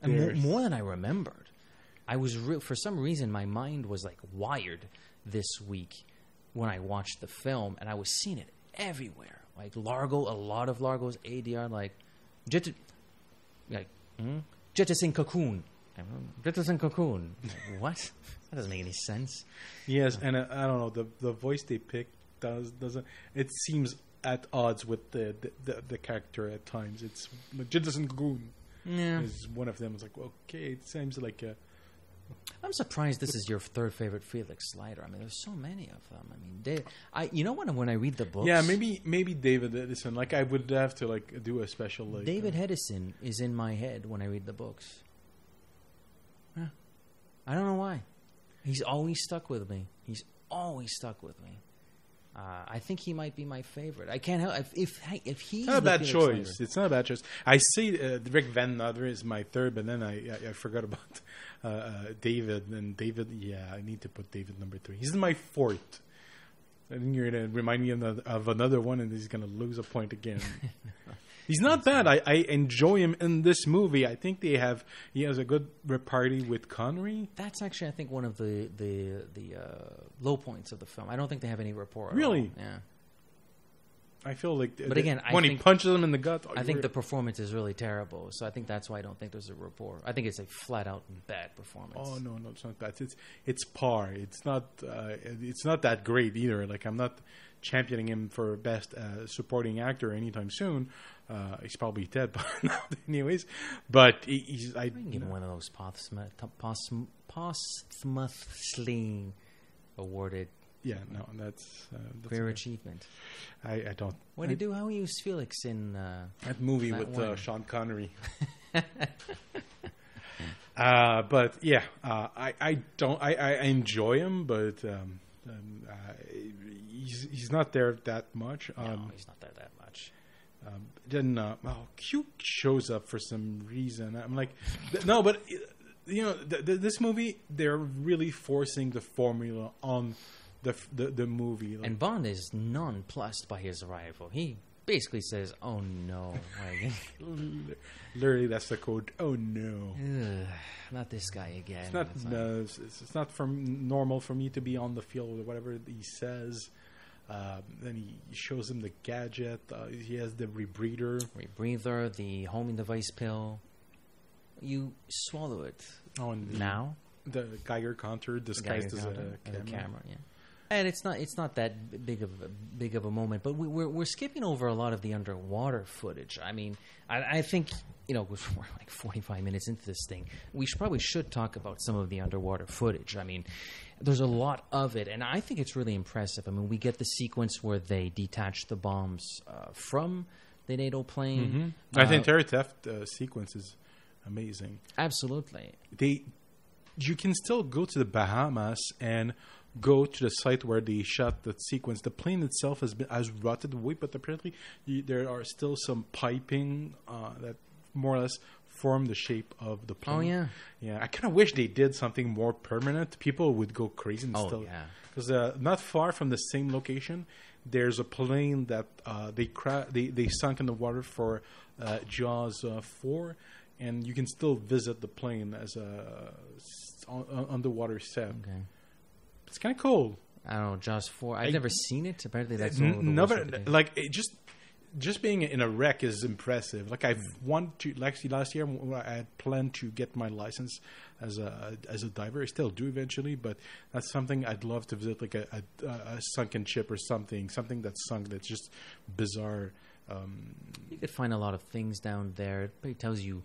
And more than I remembered. I was for some reason, my mind was like wired this week when I watched the film, and I was seeing it everywhere. Like Largo, a lot of Largo's ADR, like Jettison Cocoon. Jettison Cocoon. What? That doesn't make any sense. Yes, and I don't know, the voice they picked doesn't. It seems at odds with the character at times. It's Jettison Cocoon. Yeah, is one of them. It's like, okay, it seems like a. I'm surprised this is your third favorite Felix Leiter. I mean, there's so many of them. I mean, when I read the books, yeah, maybe David Edison. Like, I would have to do a special. David Hedison is in my head when I read the books. Yeah. I don't know why. He's always stuck with me. I think he might be my favorite. I can't help if he's not a bad choice. Leiter. It's not a bad choice. I say Rick Van Nutter is my third, but then I forgot about David. And David, I need to put David number 3. He's my fourth. I think you're going to remind me of another one, and he's going to lose a point again. He's not bad. I enjoy him in this movie. I think he has a good repartee with Connery. That's actually, I think, one of the low points of the film. I don't think they have any rapport. Really? At all. Yeah. I feel like, But again, when he punches him in the gut, I think the performance is really terrible. So I think that's why I don't think there's a rapport. I think it's a flat out bad performance. Oh no, it's not bad. It's par. It's not that great either. Like, I'm not championing him for best supporting actor anytime soon. He's probably dead by now, anyways. But I can give him one of those posthumously awarded. Yeah, no, that's career achievement. I don't. What did he do? How he used Felix in that movie with Sean Connery? But yeah, I don't. I enjoy him, but he's not there that much. No, he's not there that much. Then Q shows up for some reason. I'm like, no, but you know, this movie, they're really forcing the formula on the movie. Like, and Bond is nonplussed by his arrival. He basically says, "Oh no!" Literally, that's the quote. "Oh no!" Not this guy again. It's not. No, it's not normal for me to be on the field or whatever he says. Then he shows him the gadget. He has the rebreather, the homing device pill. You swallow it. Oh, and now the Geiger counter disguised as a camera. Yeah. And it's not that big of a moment, but we're skipping over a lot of the underwater footage. I mean, I think, you know, we're like 45 minutes into this thing. We probably should talk about some of the underwater footage. I mean, there's a lot of it, and I think it's really impressive. I mean, we get the sequence where they detach the bombs from the NATO plane. Mm-hmm. I think entire theft sequence is amazing. Absolutely. You can still go to the Bahamas and go to the site where they shot the sequence. The plane itself has rotted away, but apparently there are still some piping that more or less form the shape of the plane. Oh, yeah. Yeah, I kind of wish they did something more permanent. People would go crazy and still. Yeah. Because not far from the same location, there's a plane that they sunk in the water for Jaws 4, and you can still visit the plane as a underwater set. Okay. It's kind of cool. I don't know, Jaws 4. I've never seen it. Apparently, that's like just being in a wreck is impressive. Like, I've wanted to. Last year, I had planned to get my license as a diver. I still do eventually, but that's something I'd love to visit, like a sunken ship or something that's sunk. That's just bizarre. You could find a lot of things down there. It probably tells you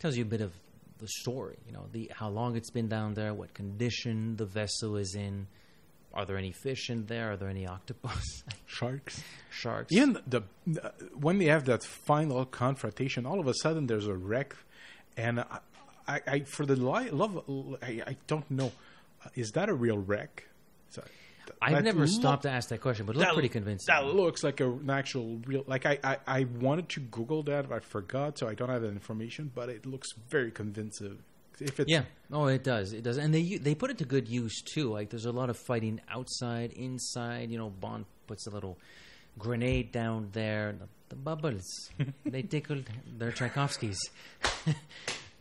a bit of the story, you know, how long it's been down there, what condition the vessel is in. Are there any fish in there? Are there any octopus? Sharks. Even when they have that final confrontation, all of a sudden there's a wreck, and I for the love, I don't know, is that a real wreck? I've never stopped to ask that question, but it looks pretty convincing. That looks like an actual real. Like, I wanted to Google that, but I forgot, so I don't have that information. But it looks very convincing. If it's it does. It does, and they put it to good use too. Like, there's a lot of fighting outside, inside. You know, Bond puts a little grenade down there. The bubbles they tickled their Tchaikovskys.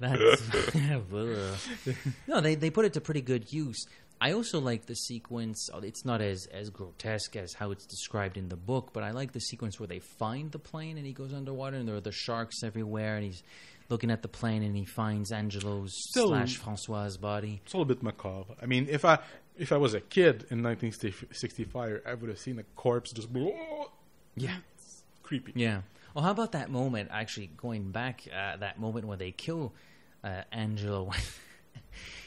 That's no, they put it to pretty good use. I also like the sequence. It's not as grotesque as how it's described in the book, but I like the sequence where they find the plane and he goes underwater and there are the sharks everywhere and he's looking at the plane and he finds Angelo's / Francois's body. It's a little bit macabre. I mean, if I was a kid in 1965, I would have seen a corpse just. Yeah, it's creepy. Yeah. Well, how about that moment? Actually, going back, that moment when they kill Angelo.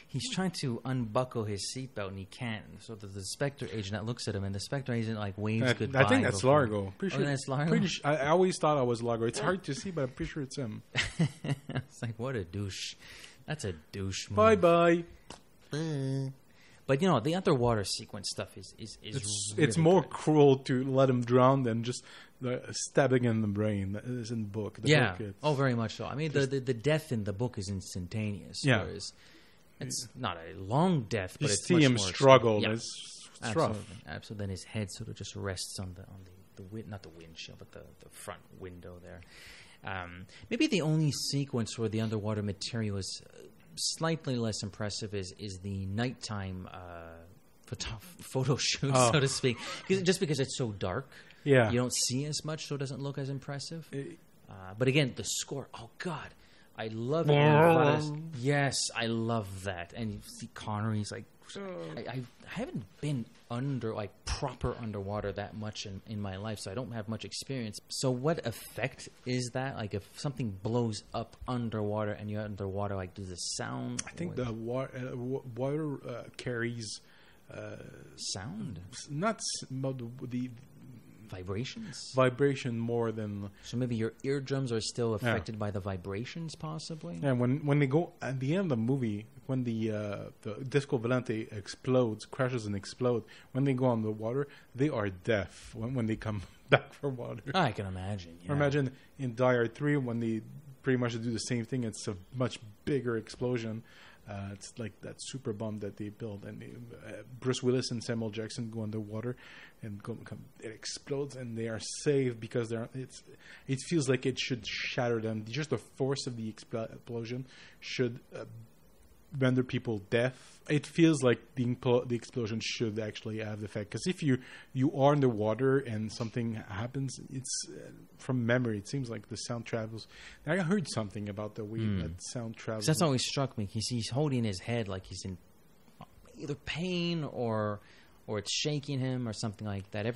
He's trying to unbuckle his seatbelt and he can't. So the Spectre agent that looks at him, and the Spectre agent waves goodbye. I think that's Largo. Pretty sure that's Largo. I always thought I was Largo. It's hard to see, but I'm pretty sure it's him. It's like, what a douche. That's a douche move. Bye. But you know, the underwater sequence stuff is it's really more good. Cruel to let him drown than just stabbing in the brain. That is in the book. Very much so. I mean, the death in the book is instantaneous. Yeah. Whereas it's not a long death, but it's see much him more struggle. Yeah. It's Absolutely. rough. Absolutely. Then his head sort of just rests on the not the windshield, but the front window there. Maybe the only sequence where the underwater material is slightly less impressive is the nighttime photo shoot, so to speak. Just because it's so dark, Yeah. you don't see as much, so it doesn't look as impressive. But again, the score, oh God, I love it. Yes, I love that. And you see Connery's like, I haven't been proper underwater that much in my life, so I don't have much experience. So what effect is that? Like if something blows up underwater and you're underwater, like does the sound? I think the water carries sound, not the vibrations, vibration more than. So maybe your eardrums are still affected by the vibrations, possibly. Yeah, when they go at the end of the movie, when the Disco Volante crashes and explodes, when they go on the water, they are deaf when they come back from water. I can imagine. Yeah. Or imagine in Die Hard 3 when they pretty much do the same thing. It's a much bigger explosion. It's like that super bomb that they build, and Bruce Willis and Samuel Jackson go underwater, and it explodes, and they are saved because it feels like it should shatter them. Just the force of the explosion should render people deaf. It feels like the explosion should actually have the effect, because if you are underwater and something happens, it's from memory. It seems like the sound travels. I heard something about the way that sound travels. That's always struck me. He's holding his head like he's in either pain or it's shaking him or something like that.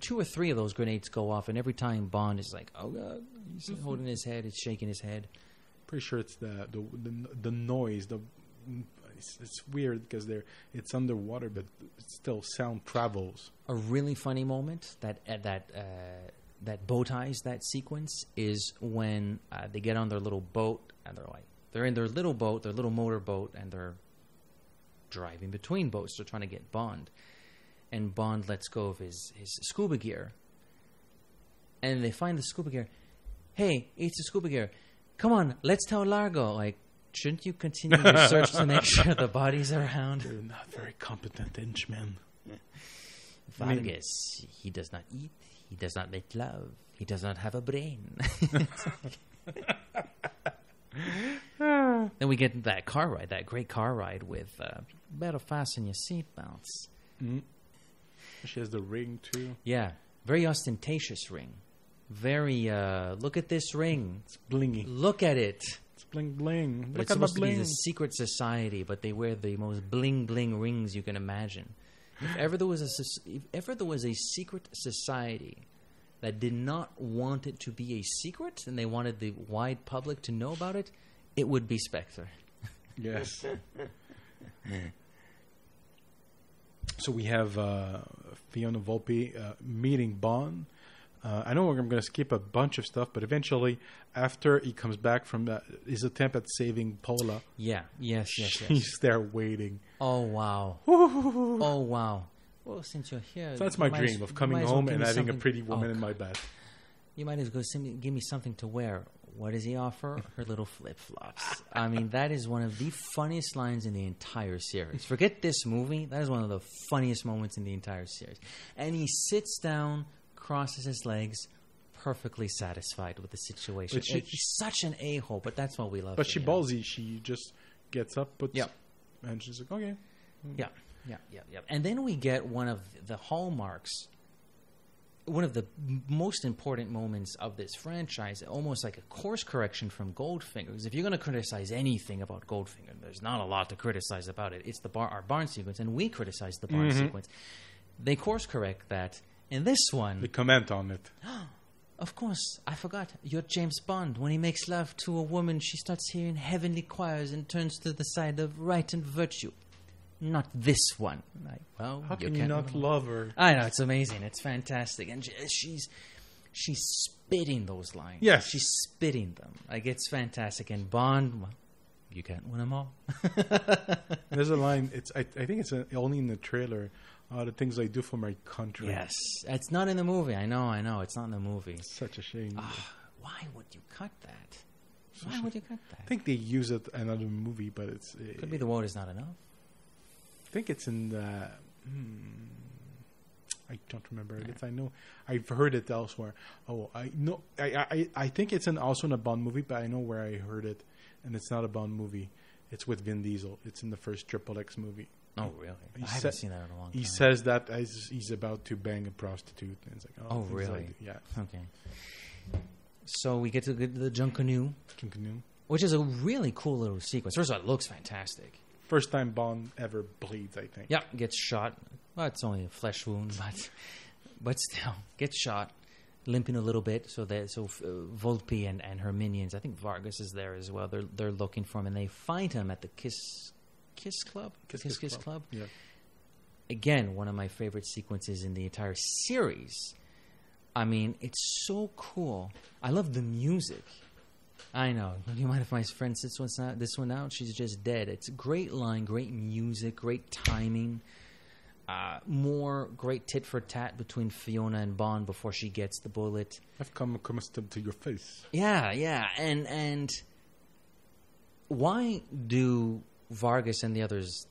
Two or three of those grenades go off, and every time Bond is like, "Oh God!" He's holding his head. It's shaking his head. Pretty sure it's the noise. It's weird because it's underwater, but still sound travels. A really funny moment that bow ties that sequence is when they get on their little boat, and they're in their little boat, their little motor boat, and they're driving between boats. They're trying to get Bond, and Bond lets go of his scuba gear, and they find the scuba gear. Hey, it's the scuba gear. Come on, let's tell Largo. Like, shouldn't you continue your search to make sure the body's around? They're not very competent henchmen. Vargas, he does not eat. He does not make love. He does not have a brain. Then we get that car ride, that great car ride with better fasten your seatbelts. Mm-hmm. She has the ring too. Yeah, very ostentatious ring. Very, look at this ring. It's blingy. Look at it. It's bling bling. It's supposed to be the secret society, but they wear the most bling bling rings you can imagine. If ever there was a secret society that did not want it to be a secret and they wanted the wide public to know about it, it would be Spectre. Yes. So we have Fiona Volpe meeting Bond. I know I'm going to skip a bunch of stuff, but eventually, after he comes back from his attempt at saving Paula, she's there waiting. Oh wow! Oh wow! Well, since you're here, so that's my dream of coming home and having a pretty woman in my bed. You might as well give me something to wear. What does he offer? Her little flip-flops. I mean, that is one of the funniest lines in the entire series. Forget this movie. That is one of the funniest moments in the entire series. And he sits down, crosses his legs, perfectly satisfied with the situation. He's such an a-hole, but that's what we love. But she ballsy. She just gets up, and she's like, okay. Yeah. And then we get one of the hallmarks, one of the most important moments of this franchise, almost like a course correction from Goldfinger. Because if you're going to criticize anything about Goldfinger, there's not a lot to criticize about it. It's our barn sequence, and we criticize the barn sequence. They course correct that. In this one, they comment on it. Of course, I forgot. You're James Bond. When he makes love to a woman, she starts hearing heavenly choirs and turns to the side of right and virtue. Not this one. Well, how can you not love her? I know, it's amazing. It's fantastic, and she's spitting those lines. Yes, she's spitting them. Like, it's fantastic. And Bond, well, you can't win them all. There's a line. I think it's only in the trailer. The things I do for my country. Yes. It's not in the movie. I know. It's not in the movie. It's such a shame. Why would you cut that? Why would you cut that? I think they use it in another movie, but it's... Could be the word is not enough. I think it's in the... I don't remember it. I know I've heard it elsewhere. Oh, I know. I think it's also in a Bond movie, but I know where I heard it, and it's not a Bond movie. It's with Vin Diesel. It's in the first Triple X movie. Oh, really? He I haven't seen that in a long time. He says that as he's about to bang a prostitute. And it's like, Oh, things really? like that. Yeah. Okay. So we get to the junk canoe, which is a really cool little sequence. First of all, it looks fantastic. First time Bond ever bleeds, I think. Yeah, gets shot. Well, it's only a flesh wound, but still, gets shot, limping a little bit. So Volpe and her minions, I think Vargas is there as well. They're looking for him, and they find him at the Kiss Club. Kiss Club. Yeah. Again, one of my favorite sequences in the entire series. I mean, it's so cool. I love the music. I know. Do you mind if my friend sits this one out? She's just dead. It's a great line, great music, great timing. More great tit for tat between Fiona and Bond before she gets the bullet. I've come accustomed to your face. Yeah. And why do Vargas and the others,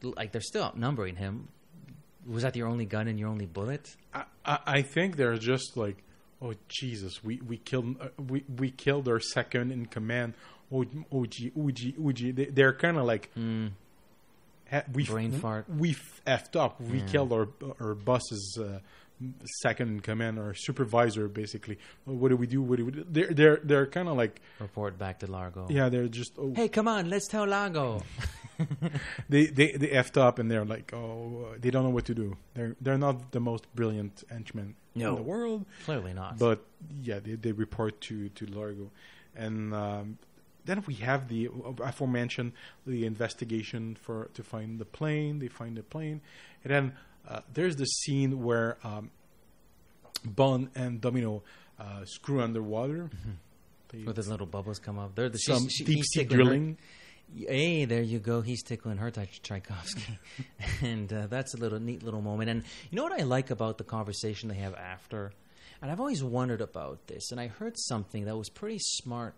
like, they're still outnumbering him? Was that your only gun and your only bullet? I think they're just like, oh Jesus, we killed our second in command. Uji. They're kind of like brain fart. We effed up. We killed our boss's second in command, our supervisor, basically. What do we do? They're kind of like report back to Largo. Yeah, they're just hey, come on, let's tell Largo. they effed up, and they're like, they don't know what to do. They're not the most brilliant henchmen in the world. Clearly not. But yeah, they report to Largo, and then we have the aforementioned the investigation to find the plane. They find the plane, and then there's the scene where Bond and Domino screw underwater. Mm-hmm. Where the little bubbles come up. They're some deep sea drilling. Hey, there you go. He's tickling her, Tchaikovsky. And that's a neat little moment. And you know what I like about the conversation they have after? And I've always wondered about this. And I heard something that was pretty smart.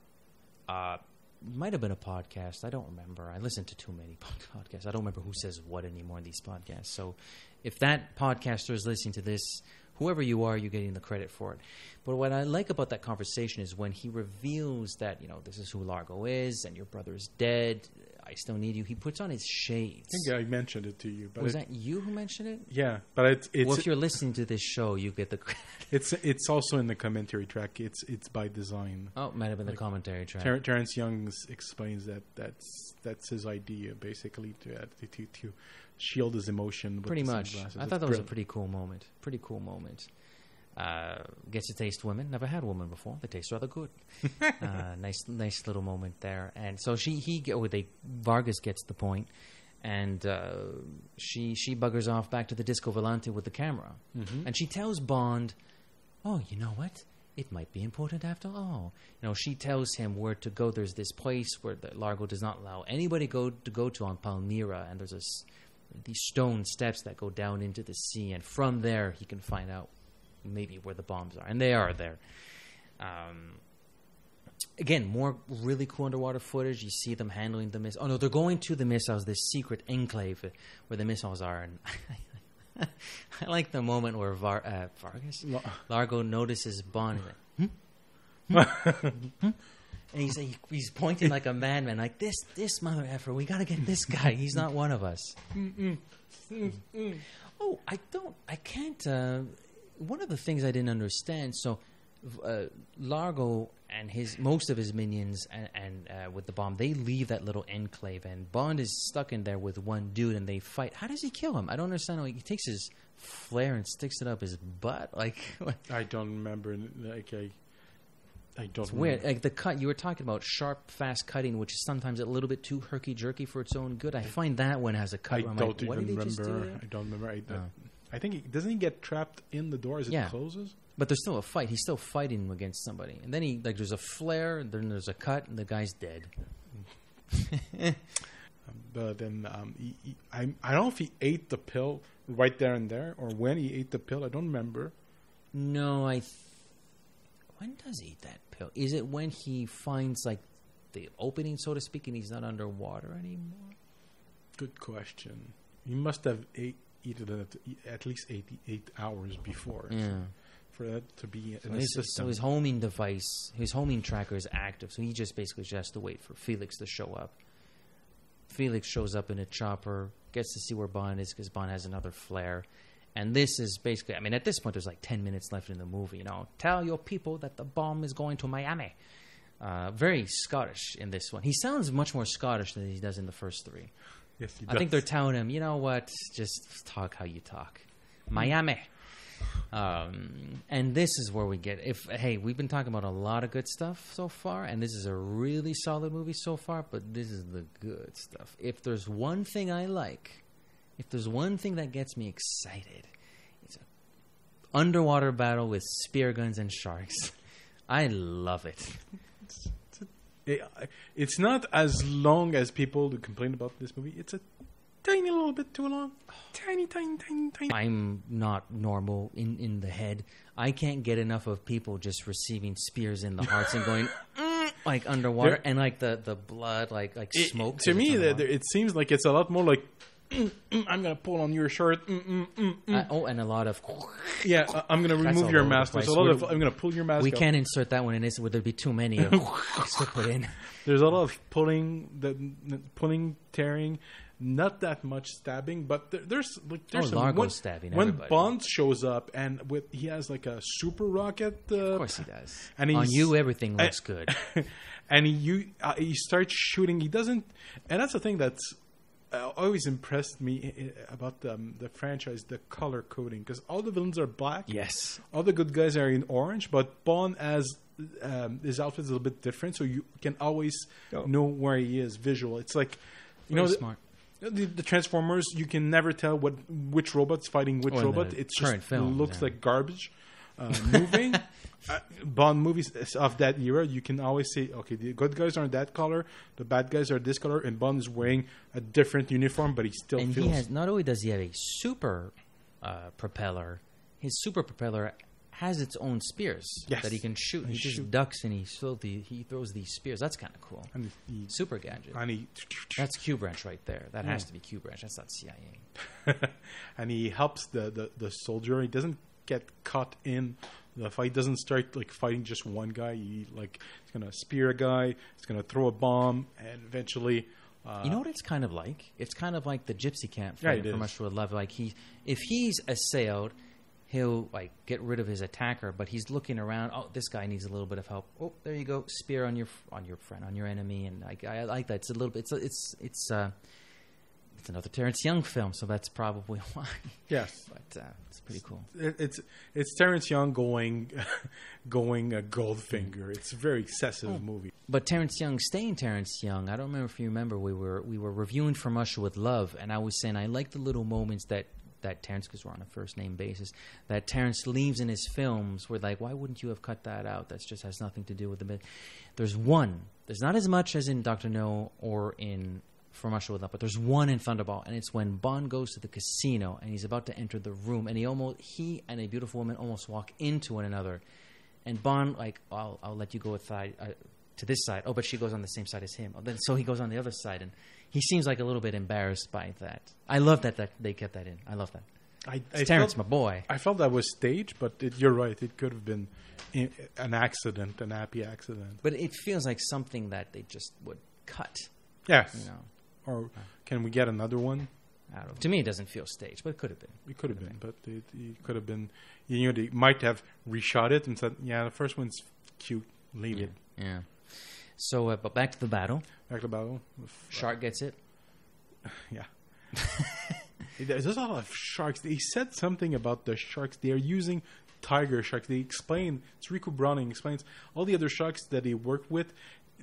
Might have been a podcast. I don't remember. I listen to too many podcasts. I don't remember who says what anymore in these podcasts. So if that podcaster is listening to this, whoever you are, you're getting the credit for it. But what I like about that conversation is when he reveals that, this is who Largo is and your brother is dead, I still need you. He puts on his shades. I think I mentioned it to you. But was that you who mentioned it? Yeah. But it's well, if you're listening to this show, you get the credit. It's also in the commentary track. It's by design. Oh, it might have been the commentary track. Terrence Young explains that's his idea, basically, to shield his emotion with pretty much. Sunglasses. I thought that was a pretty cool moment. Gets to taste women. Never had a woman before. They taste rather good. Nice little moment there. And so Vargas gets the point, and she buggers off back to the Disco Volante with the camera, and she tells Bond, "Oh, you know what? It might be important after all." She tells him where to go. There's this place where Largo does not allow anybody to go to on Palmyra, and there's these stone steps that go down into the sea, and from there he can find out maybe where the bombs are, and they are there. Again, more really cool underwater footage. You see them handling the missiles. Oh no, they're going to the missiles, this secret enclave where the missiles are. And I like the moment where Vargas Largo notices Bond. And he's pointing like a madman, like this mother effer. We got to get this guy. He's not one of us. Oh, I can't. One of the things I didn't understand. So, Largo and most of his minions and with the bomb, they leave that little enclave, and Bond is stuck in there with one dude, and they fight. How does he kill him? I don't understand. He takes his flare and sticks it up his butt. Like, I don't remember. I don't. It's weird. Like the cut you were talking about, sharp, fast cutting, which is sometimes a little bit too herky jerky for its own good. I find that one has a cut. I don't even remember. I don't remember. I think doesn't he get trapped in the door as it closes? But there's still a fight. He's still fighting against somebody, and then there's a flare, and then there's a cut, and the guy's dead. But then I don't know if he ate the pill right there and there, or when he ate the pill. I don't remember. No, when does he eat that pill? Is it when he finds like the opening, so to speak, and he's not underwater anymore? Good question. He must have eaten it at least 8 hours before. Yeah. For that to be in a system. So his homing device, his homing tracker is active. So he just basically has to wait for Felix to show up. Felix shows up in a chopper, gets to see where Bond is because Bond has another flare. And this is basically, I mean, at this point, there's like 10 minutes left in the movie. Tell your people that the bomb is going to Miami. Very Scottish in this one. He sounds much more Scottish than he does in the first three. Yes, he does. I think they're telling him, you know what, just talk how you talk. Miami. And this is where we get, we've been talking about a lot of good stuff so far, and this is a really solid movie so far, but this is the good stuff. If there's one thing I like, if there's one thing that gets me excited, it's an underwater battle with spear guns and sharks. I love it. It's not as long as people complain about this movie. It's a tiny little bit too long. Tiny. I'm not normal in the head. I can't get enough of people just receiving spears in the hearts and going like underwater and like the blood like smoke. To me, it seems like it's a lot more like I'm gonna pull on your shirt. And a lot of I'm gonna remove your mask. There's a lot of I'm gonna pull your mask. We up. can't insert that one in this. Would there be too many of to put in? There's a lot of pulling, tearing. Not that much stabbing, but there's Largo stabbing. When everybody. Bond shows up and he has like a super rocket. Of course he does. And on you, everything looks good. And he starts shooting. He doesn't, and that's the thing that's always impressed me about the franchise: the color coding. Because all the villains are black. Yes. All the good guys are in orange, but Bond has his outfit is a little bit different, so you can always know where he is visual. It's like Smart. The Transformers, you can never tell which robot's fighting which robot. It just looks like garbage moving. Bond movies of that era, you can always say, okay, the good guys are that color, the bad guys are this color, and Bond is wearing a different uniform, but he still feels... He has, not only does he have a super propeller, his super propeller has its own spears that he can shoot. He just ducks and he throws these spears. That's kind of cool. And super gadget. And that's Q Branch right there. That has to be Q Branch. That's not CIA. And he helps the soldier. He doesn't get caught in the fight. He doesn't start like fighting just one guy. He's gonna spear a guy. He's gonna throw a bomb, and eventually. You know what it's kind of like? It's kind of like the gypsy camp fighting from Russia with Love. Like if he's assailed, he'll like get rid of his attacker, but he's looking around. Oh, this guy needs a little bit of help. Oh, there you go, spear on your friend, on your enemy, and I like that. It's a little bit. It's another Terrence Young film, so that's probably why. Yes, but it's pretty cool. It's Terrence Young going a Goldfinger. It's a very excessive movie. But Terrence Young, staying Terrence Young. I don't remember if you remember we were reviewing From Russia with Love, and I was saying I like the little moments that Terrence, because we're on a first name basis, that Terrence leaves in his films. We're like, why wouldn't you have cut that out? That just has nothing to do with the bit. There's not as much as in Dr. No or in From Russia with Love, but there's one in Thunderball, and it's when Bond goes to the casino and he's about to enter the room, and he and a beautiful woman almost walk into one another, and Bond like, I'll let you go with to this side. Oh, but she goes on the same side as him. So he goes on the other side, and he seems like a little bit embarrassed by that. I love that they kept that in. I love that. Terrence, my boy. I felt that was staged, but you're right. It could have been an accident, an happy accident. But it feels like something that they just would cut. Yes. Or can we get another one? I don't know. To me, it doesn't feel staged, but it could have been. It could have been, but it could have been. They might have reshot it and said, "Yeah, the first one's cute. Leave it." Yeah. So, but back to the battle. Shark gets it. Yeah. There's a lot of sharks. They said something about the sharks. They are using tiger sharks. They explain. It's Rico Browning explains all the other sharks that they work with.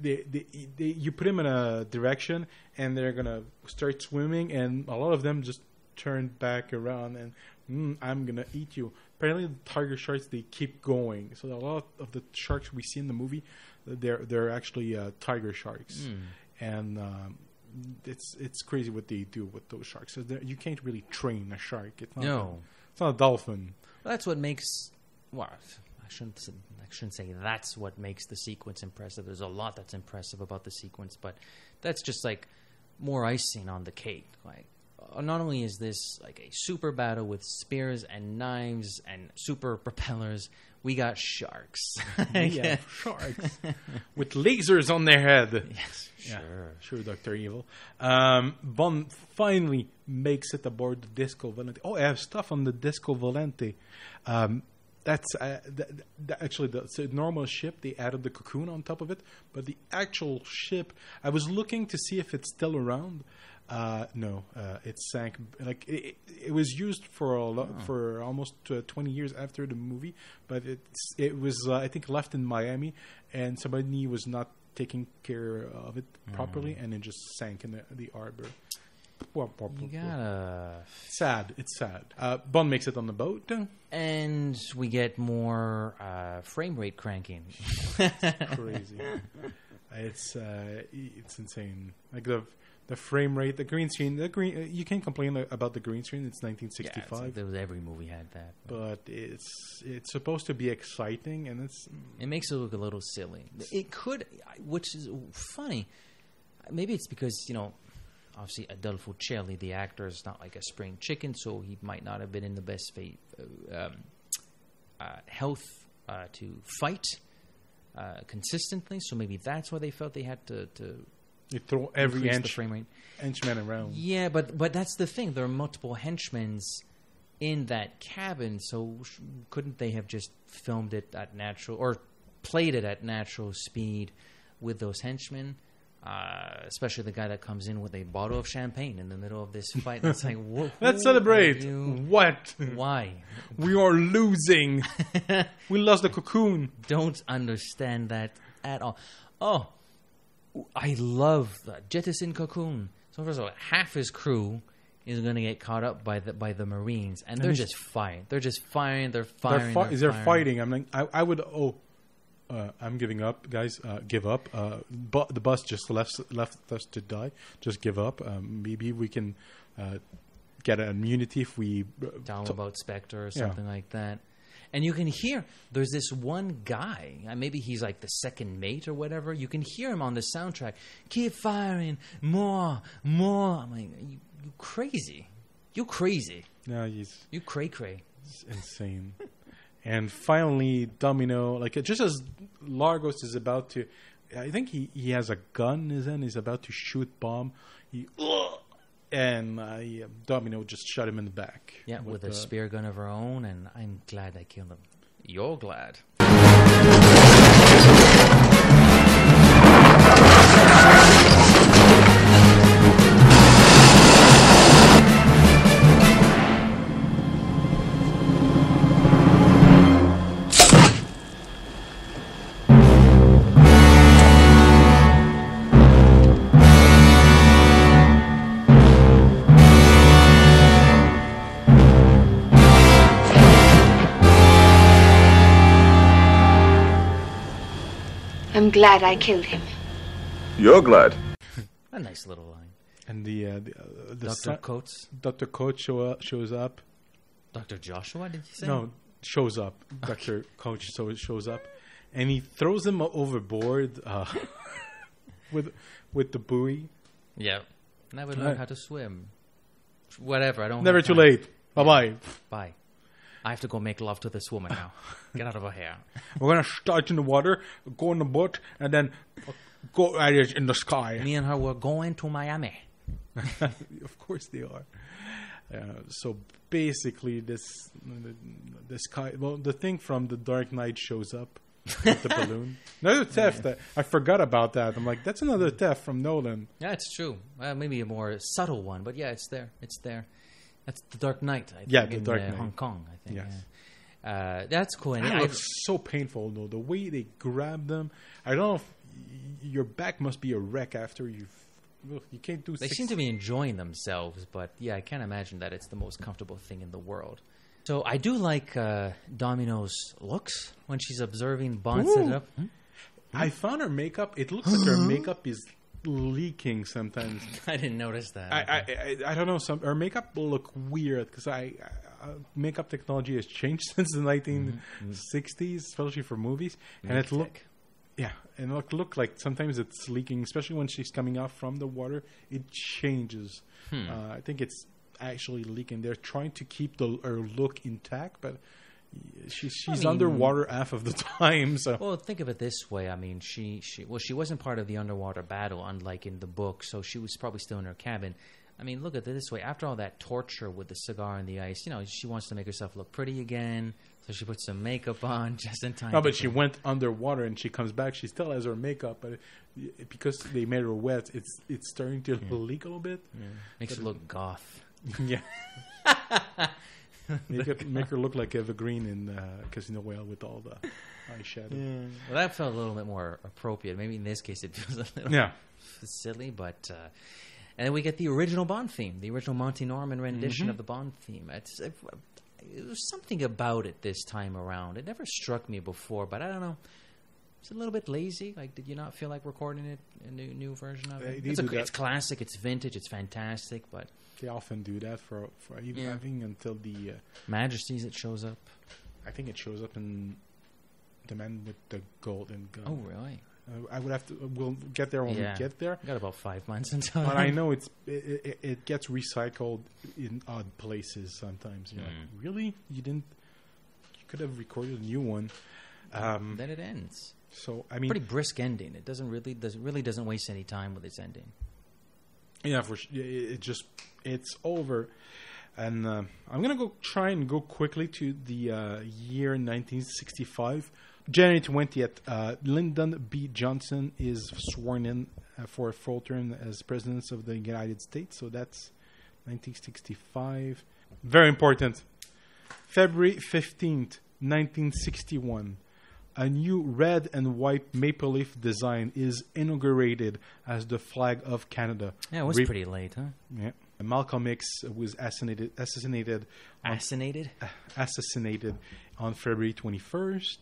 You put them in a direction, and they're gonna start swimming, and a lot of them just turn back around and I'm gonna eat you. Apparently, the tiger sharks, they keep going. So a lot of the sharks we see in the movie, they're actually tiger sharks, and it's crazy what they do with those sharks. So you can't really train a shark. It's not a dolphin. Well, that's what makes. Well, I shouldn't say that's what makes the sequence impressive. There's a lot that's impressive about the sequence, but that's just like more icing on the cake. Like, not only is this like a super battle with spears and knives and super propellers, we got sharks. Yeah, sharks with lasers on their head. Yes, Sure, Dr. Evil. Bond finally makes it aboard the Disco Volante. Oh, I have stuff on the Disco Volante. That's actually the normal ship. They added the cocoon on top of it, but the actual ship, I was looking to see if it's still around. No, it sank. Like it was used for for almost 20 years after the movie, but it was I think left in Miami, and somebody was not taking care of it properly, and it just sank in the harbor. You gotta... Sad. It's sad. Bond makes it on the boat. And we get more frame rate cranking. Crazy. It's insane. Like the frame rate, the green screen. You can't complain about the green screen. It's 1965. Yeah, every movie had that. But it's supposed to be exciting, and it makes it look a little silly. It could, which is funny. Maybe it's because, obviously Adolfo Celli, the actor, is not like a spring chicken, so he might not have been in the best health to fight consistently. So maybe that's why they felt they had to you throw every frame rate. henchman around. Yeah, but that's the thing. There are multiple henchmen in that cabin, so couldn't they have just filmed it at natural or played it at natural speed with those henchmen? Especially the guy that comes in with a bottle of champagne in the middle of this fight. It's like, let's celebrate. What? Why? We are losing. We lost the cocoon. Don't understand that at all. Oh, I love the jettison cocoon. So first of all, half his crew is going to get caught up by the Marines, and they're just firing. They're just firing. They're firing. They're fighting. I'm like, I would. I'm giving up, guys. Give up. But the bus just left us to die. Just give up. Maybe we can get an immunity if we down about Spectre or something like that. And you can hear there's this one guy. Maybe he's like the second mate or whatever. You can hear him on the soundtrack. Keep firing, more. I'm like, you crazy. You crazy. No, he's you cray. It's insane. And finally, Domino, like just as Largos is about to, I think he has a gun in his hand. He's about to shoot bomb. And Domino just shot him in the back. Yeah, with a spear gun of her own, and I'm glad I killed him. You're glad. I'm glad I killed him. You're glad. A nice little line. And the Dr. Coates. Dr. Coates shows up. Dr. Joshua, did you say? No, shows up. Dr. Coates shows up, and he throws him overboard with the buoy. Yeah, never learned how to swim. Whatever, I don't. Never too late. Bye. Bye. I have to go make love to this woman now. Get out of her hair. We're going to start in the water, go in the boat, and then go at it in the sky. Me and her were going to Miami. Of course they are. So basically, this guy, well, the thing from The Dark Knight shows up with the balloon. Another theft. I forgot about that. I'm like, that's another theft from Nolan. Yeah, it's true. Maybe a more subtle one, but yeah, it's there. It's there. That's The Dark Knight, I think. Yeah, The Dark Knight. Hong Kong, I think. Yes. Yeah. That's cool. And it looks so painful, though. The way they grab them. I don't know if your back must be a wreck after you can't do. They seem to be enjoying themselves, but yeah, I can't imagine that it's the most comfortable thing in the world. So I do like Domino's looks when she's observing Bond set up. I found her makeup. It looks like her makeup is leaking sometimes. I didn't notice that. I don't know. Her makeup will look weird because makeup technology has changed since the 1960s, especially for movies. And it look Yeah, and look like sometimes it's leaking, especially when she's coming out from the water. It changes. I think it's actually leaking. They're trying to keep her look intact, but she's underwater half of the time. So well, think of it this way. I mean, she wasn't part of the underwater battle, unlike in the book. So she was probably still in her cabin. I mean, look at it this way. After all that torture with the cigar and the ice, she wants to make herself look pretty again. So she puts some makeup on just in time. No, but she went underwater and she comes back. She still has her makeup, but because they made her wet, it's starting to leak a little bit. Yeah. Makes her look goth. Yeah. Make her look like Eva Green in Casino Royale with all the eyeshadow. Yeah. Well, that felt a little bit more appropriate. Maybe in this case it feels a little silly, but... and then we get the original Bond theme, the original Monty Norman rendition of the Bond theme. It was something about it this time around. It never struck me before, but I don't know. It's a little bit lazy. Like, did you not feel like recording it, a new version of it? It's classic, it's vintage, it's fantastic, but... They often do that for even having until the... Majesty's, it shows up. I think it shows up in The Man with the Golden Gun. Oh, really? I would have to... We'll get there when we get there. Got about 5 months until... But I know it gets recycled in odd places sometimes. You're like, really? You could have recorded a new one. Then it ends. So, I mean... Pretty brisk ending. It doesn't waste any time with its ending. Yeah, it's over. And I'm going to try and go quickly to the year 1965. January 20th, Lyndon B. Johnson is sworn in for a full term as President of the United States. So that's 1965. Very important. February 15th, 1961. A new red and white maple leaf design is inaugurated as the flag of Canada. Yeah, it was pretty late, huh? Yeah. Malcolm X was assassinated on February 21st.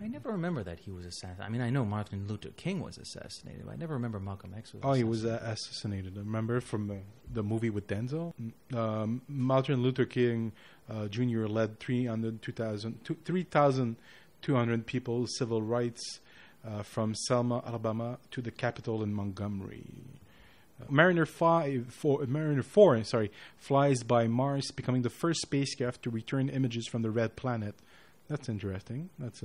I never remember that he was assassinated. I mean, I know Martin Luther King was assassinated, but I never remember Malcolm X was assassinated. He was assassinated. I remember from the movie with Denzel. Martin Luther King Jr. led 3,200 people, civil rights from Selma, Alabama, to the Capitol in Montgomery. Mariner 4 flies by Mars, becoming the first spacecraft to return images from the red planet. That's interesting. That's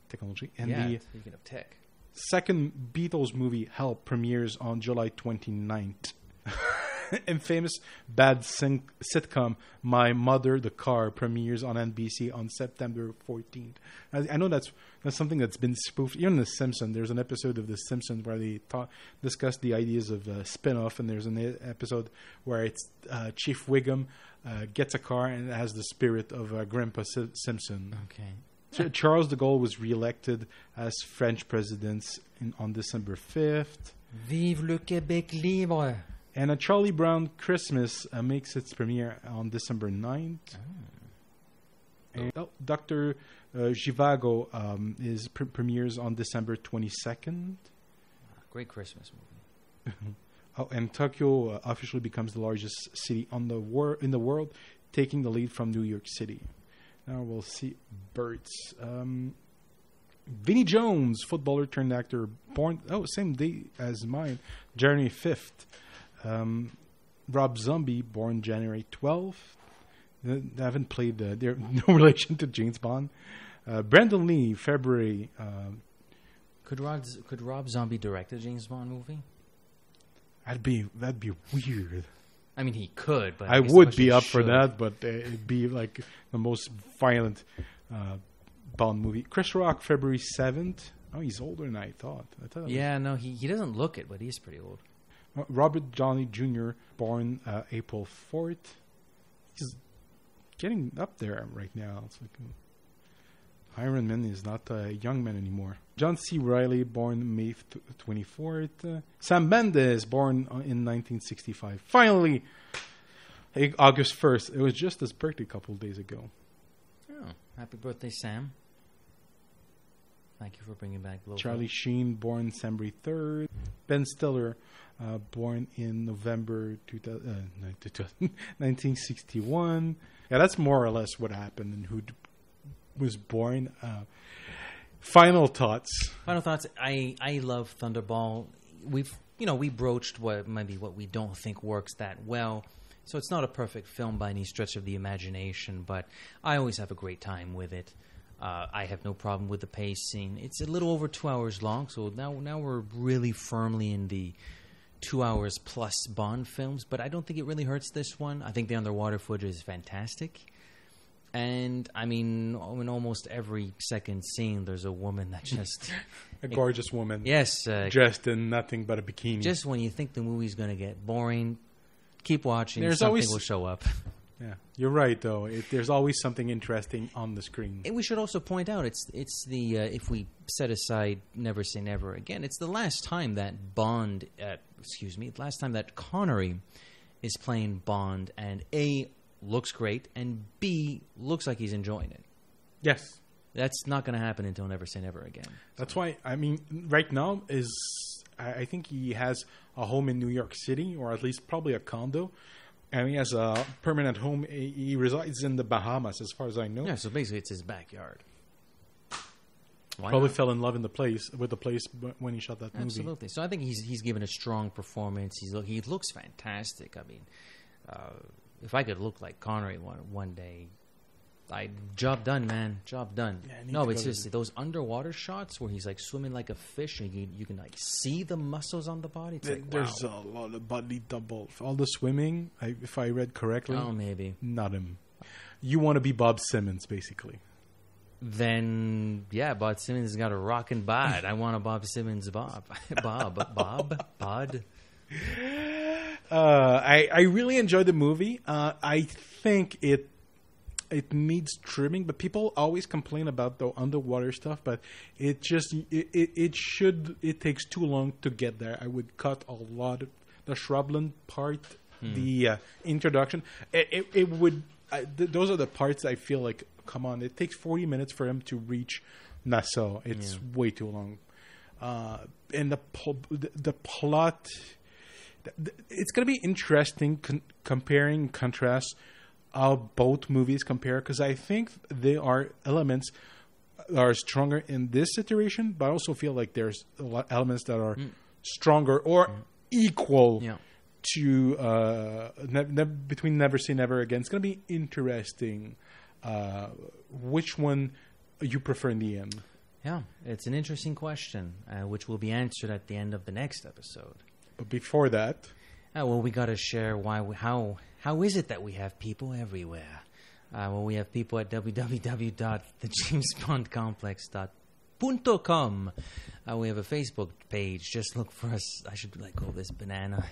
technology. And speaking of tech. Second Beatles movie, Help, premieres on July 29th. Infamous bad sitcom My Mother the Car premieres on NBC on September 14th. I know that's something that's been spoofed. Even The Simpsons, there's an episode of The Simpsons where they discuss the ideas of spin-off, and there's an episode where it's Chief Wiggum gets a car and it has the spirit of Grandpa Simpson. Okay. Charles de Gaulle was re-elected as French president on December 5th. Vive le Québec libre! And A Charlie Brown Christmas makes its premiere on December 9th. And Dr. Zhivago premieres on December 22nd. Great Christmas movie. And Tokyo officially becomes the largest city in the world, taking the lead from New York City. Now we'll see birds. Vinnie Jones, footballer turned actor, born same day as mine, January 5th. Rob Zombie, born January 12th. They haven't played. They're no relation to James Bond. Brandon Lee, February. Could Rob Zombie direct a James Bond movie? That'd be weird. I mean, he could, but I would be up for that. But it'd be like the most violent Bond movie. Chris Rock, February 7th. Oh, he's older than I thought. He doesn't look it, but he's pretty old. Robert Downey Jr., born April 4th. He's getting up there right now. It's like Iron Man is not a young man anymore. John C. Reilly, born May 24th. Sam Mendes, born in 1965. Finally, August 1st. It was just his birthday a couple of days ago. Oh, happy birthday, Sam. Thank you for bringing back Global. Charlie Sheen, born December 3rd. Ben Stiller, born in November 1961. Yeah, that's more or less what happened and who was born. Final thoughts. Final thoughts. I love Thunderball. We broached what we don't think works that well. So it's not a perfect film by any stretch of the imagination, but I always have a great time with it. I have no problem with the pacing. It's a little over 2 hours long, so now we're really firmly in the 2 hours plus Bond films, but I don't think it really hurts this one. I think the underwater footage is fantastic. And, I mean, in almost every second scene, there's a woman that just... a gorgeous woman. Yes. Dressed in nothing but a bikini. Just when you think the movie's going to get boring, keep watching. Something will show up. Yeah, you're right, though. There's always something interesting on the screen. And we should also point out, it's the if we set aside Never Say Never Again, it's the last time that last time that Connery is playing Bond, and A, looks great, and B, looks like he's enjoying it. Yes. That's not going to happen until Never Say Never Again. That's why, I mean, right now I think he has a home in New York City, or at least probably a condo. And he has a permanent home. He resides in the Bahamas, as far as I know. Yeah, so basically it's his backyard. Probably fell in love with the place when he shot that movie. Absolutely. So I think he's given a strong performance. He looks fantastic. I mean, if I could look like Connery one day, job done, man. Job done. Yeah, no, it's just those underwater shots where he's like swimming like a fish, and you can like see the muscles on the body. It's like, there's a lot of body double. All the swimming, if I read correctly. Oh, maybe. Not him. You want to be Bob Simmons, basically. Then, yeah, Bob Simmons has got a rockin' bod. I want a Bob Simmons Bob. Bod. I really enjoyed the movie. I think it needs trimming, but people always complain about the underwater stuff. But it takes too long to get there. I would cut a lot of the shrubland part, the introduction. It would. Those are the parts I feel like. Come on, it takes 40 minutes for him to reach Nassau. It's way too long. And the plot. It's going to be interesting comparing contrast how both movies compare, because I think there are elements that are stronger in this iteration, but I also feel like there's elements that are stronger or equal to between Never Say Never Again. It's going to be interesting which one you prefer in the end. Yeah, it's an interesting question, which will be answered at the end of the next episode. But before that... we got to share how is it that we have people everywhere? We have people at www.thejamesbondcomplex.com. We have a Facebook page. Just look for us. I should let go of this banana.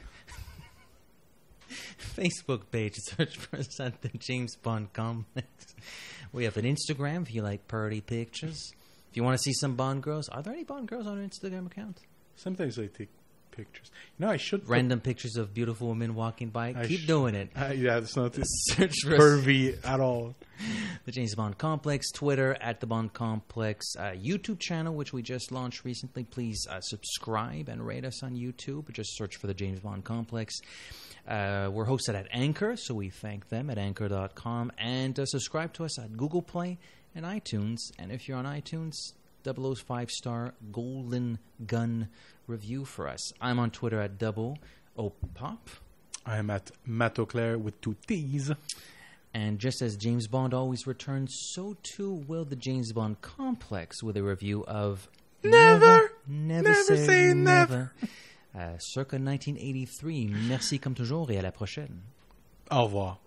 Facebook page. Search for us at the James Bond Complex. We have an Instagram if you like pretty pictures. If you want to see some Bond girls. Are there any Bond girls on our Instagram account? Sometimes I take pictures. I should random pictures of beautiful women walking by. Keep doing it. Yeah, it's not search for pervy at all. The James Bond Complex, Twitter at the Bond Complex, YouTube channel which we just launched recently. Please subscribe and rate us on YouTube. Just search for the James Bond Complex. We're hosted at Anchor, so we thank them at anchor.com, and subscribe to us at Google Play and iTunes. And if you're on iTunes, 00's 5-star golden gun review for us. I'm on Twitter at @OPOP. I'm at Matt Auclair with 2 T's. And just as James Bond always returns, so too will the James Bond Complex with a review of Never Say Never. Circa 1983. Merci comme toujours et à la prochaine. Au revoir.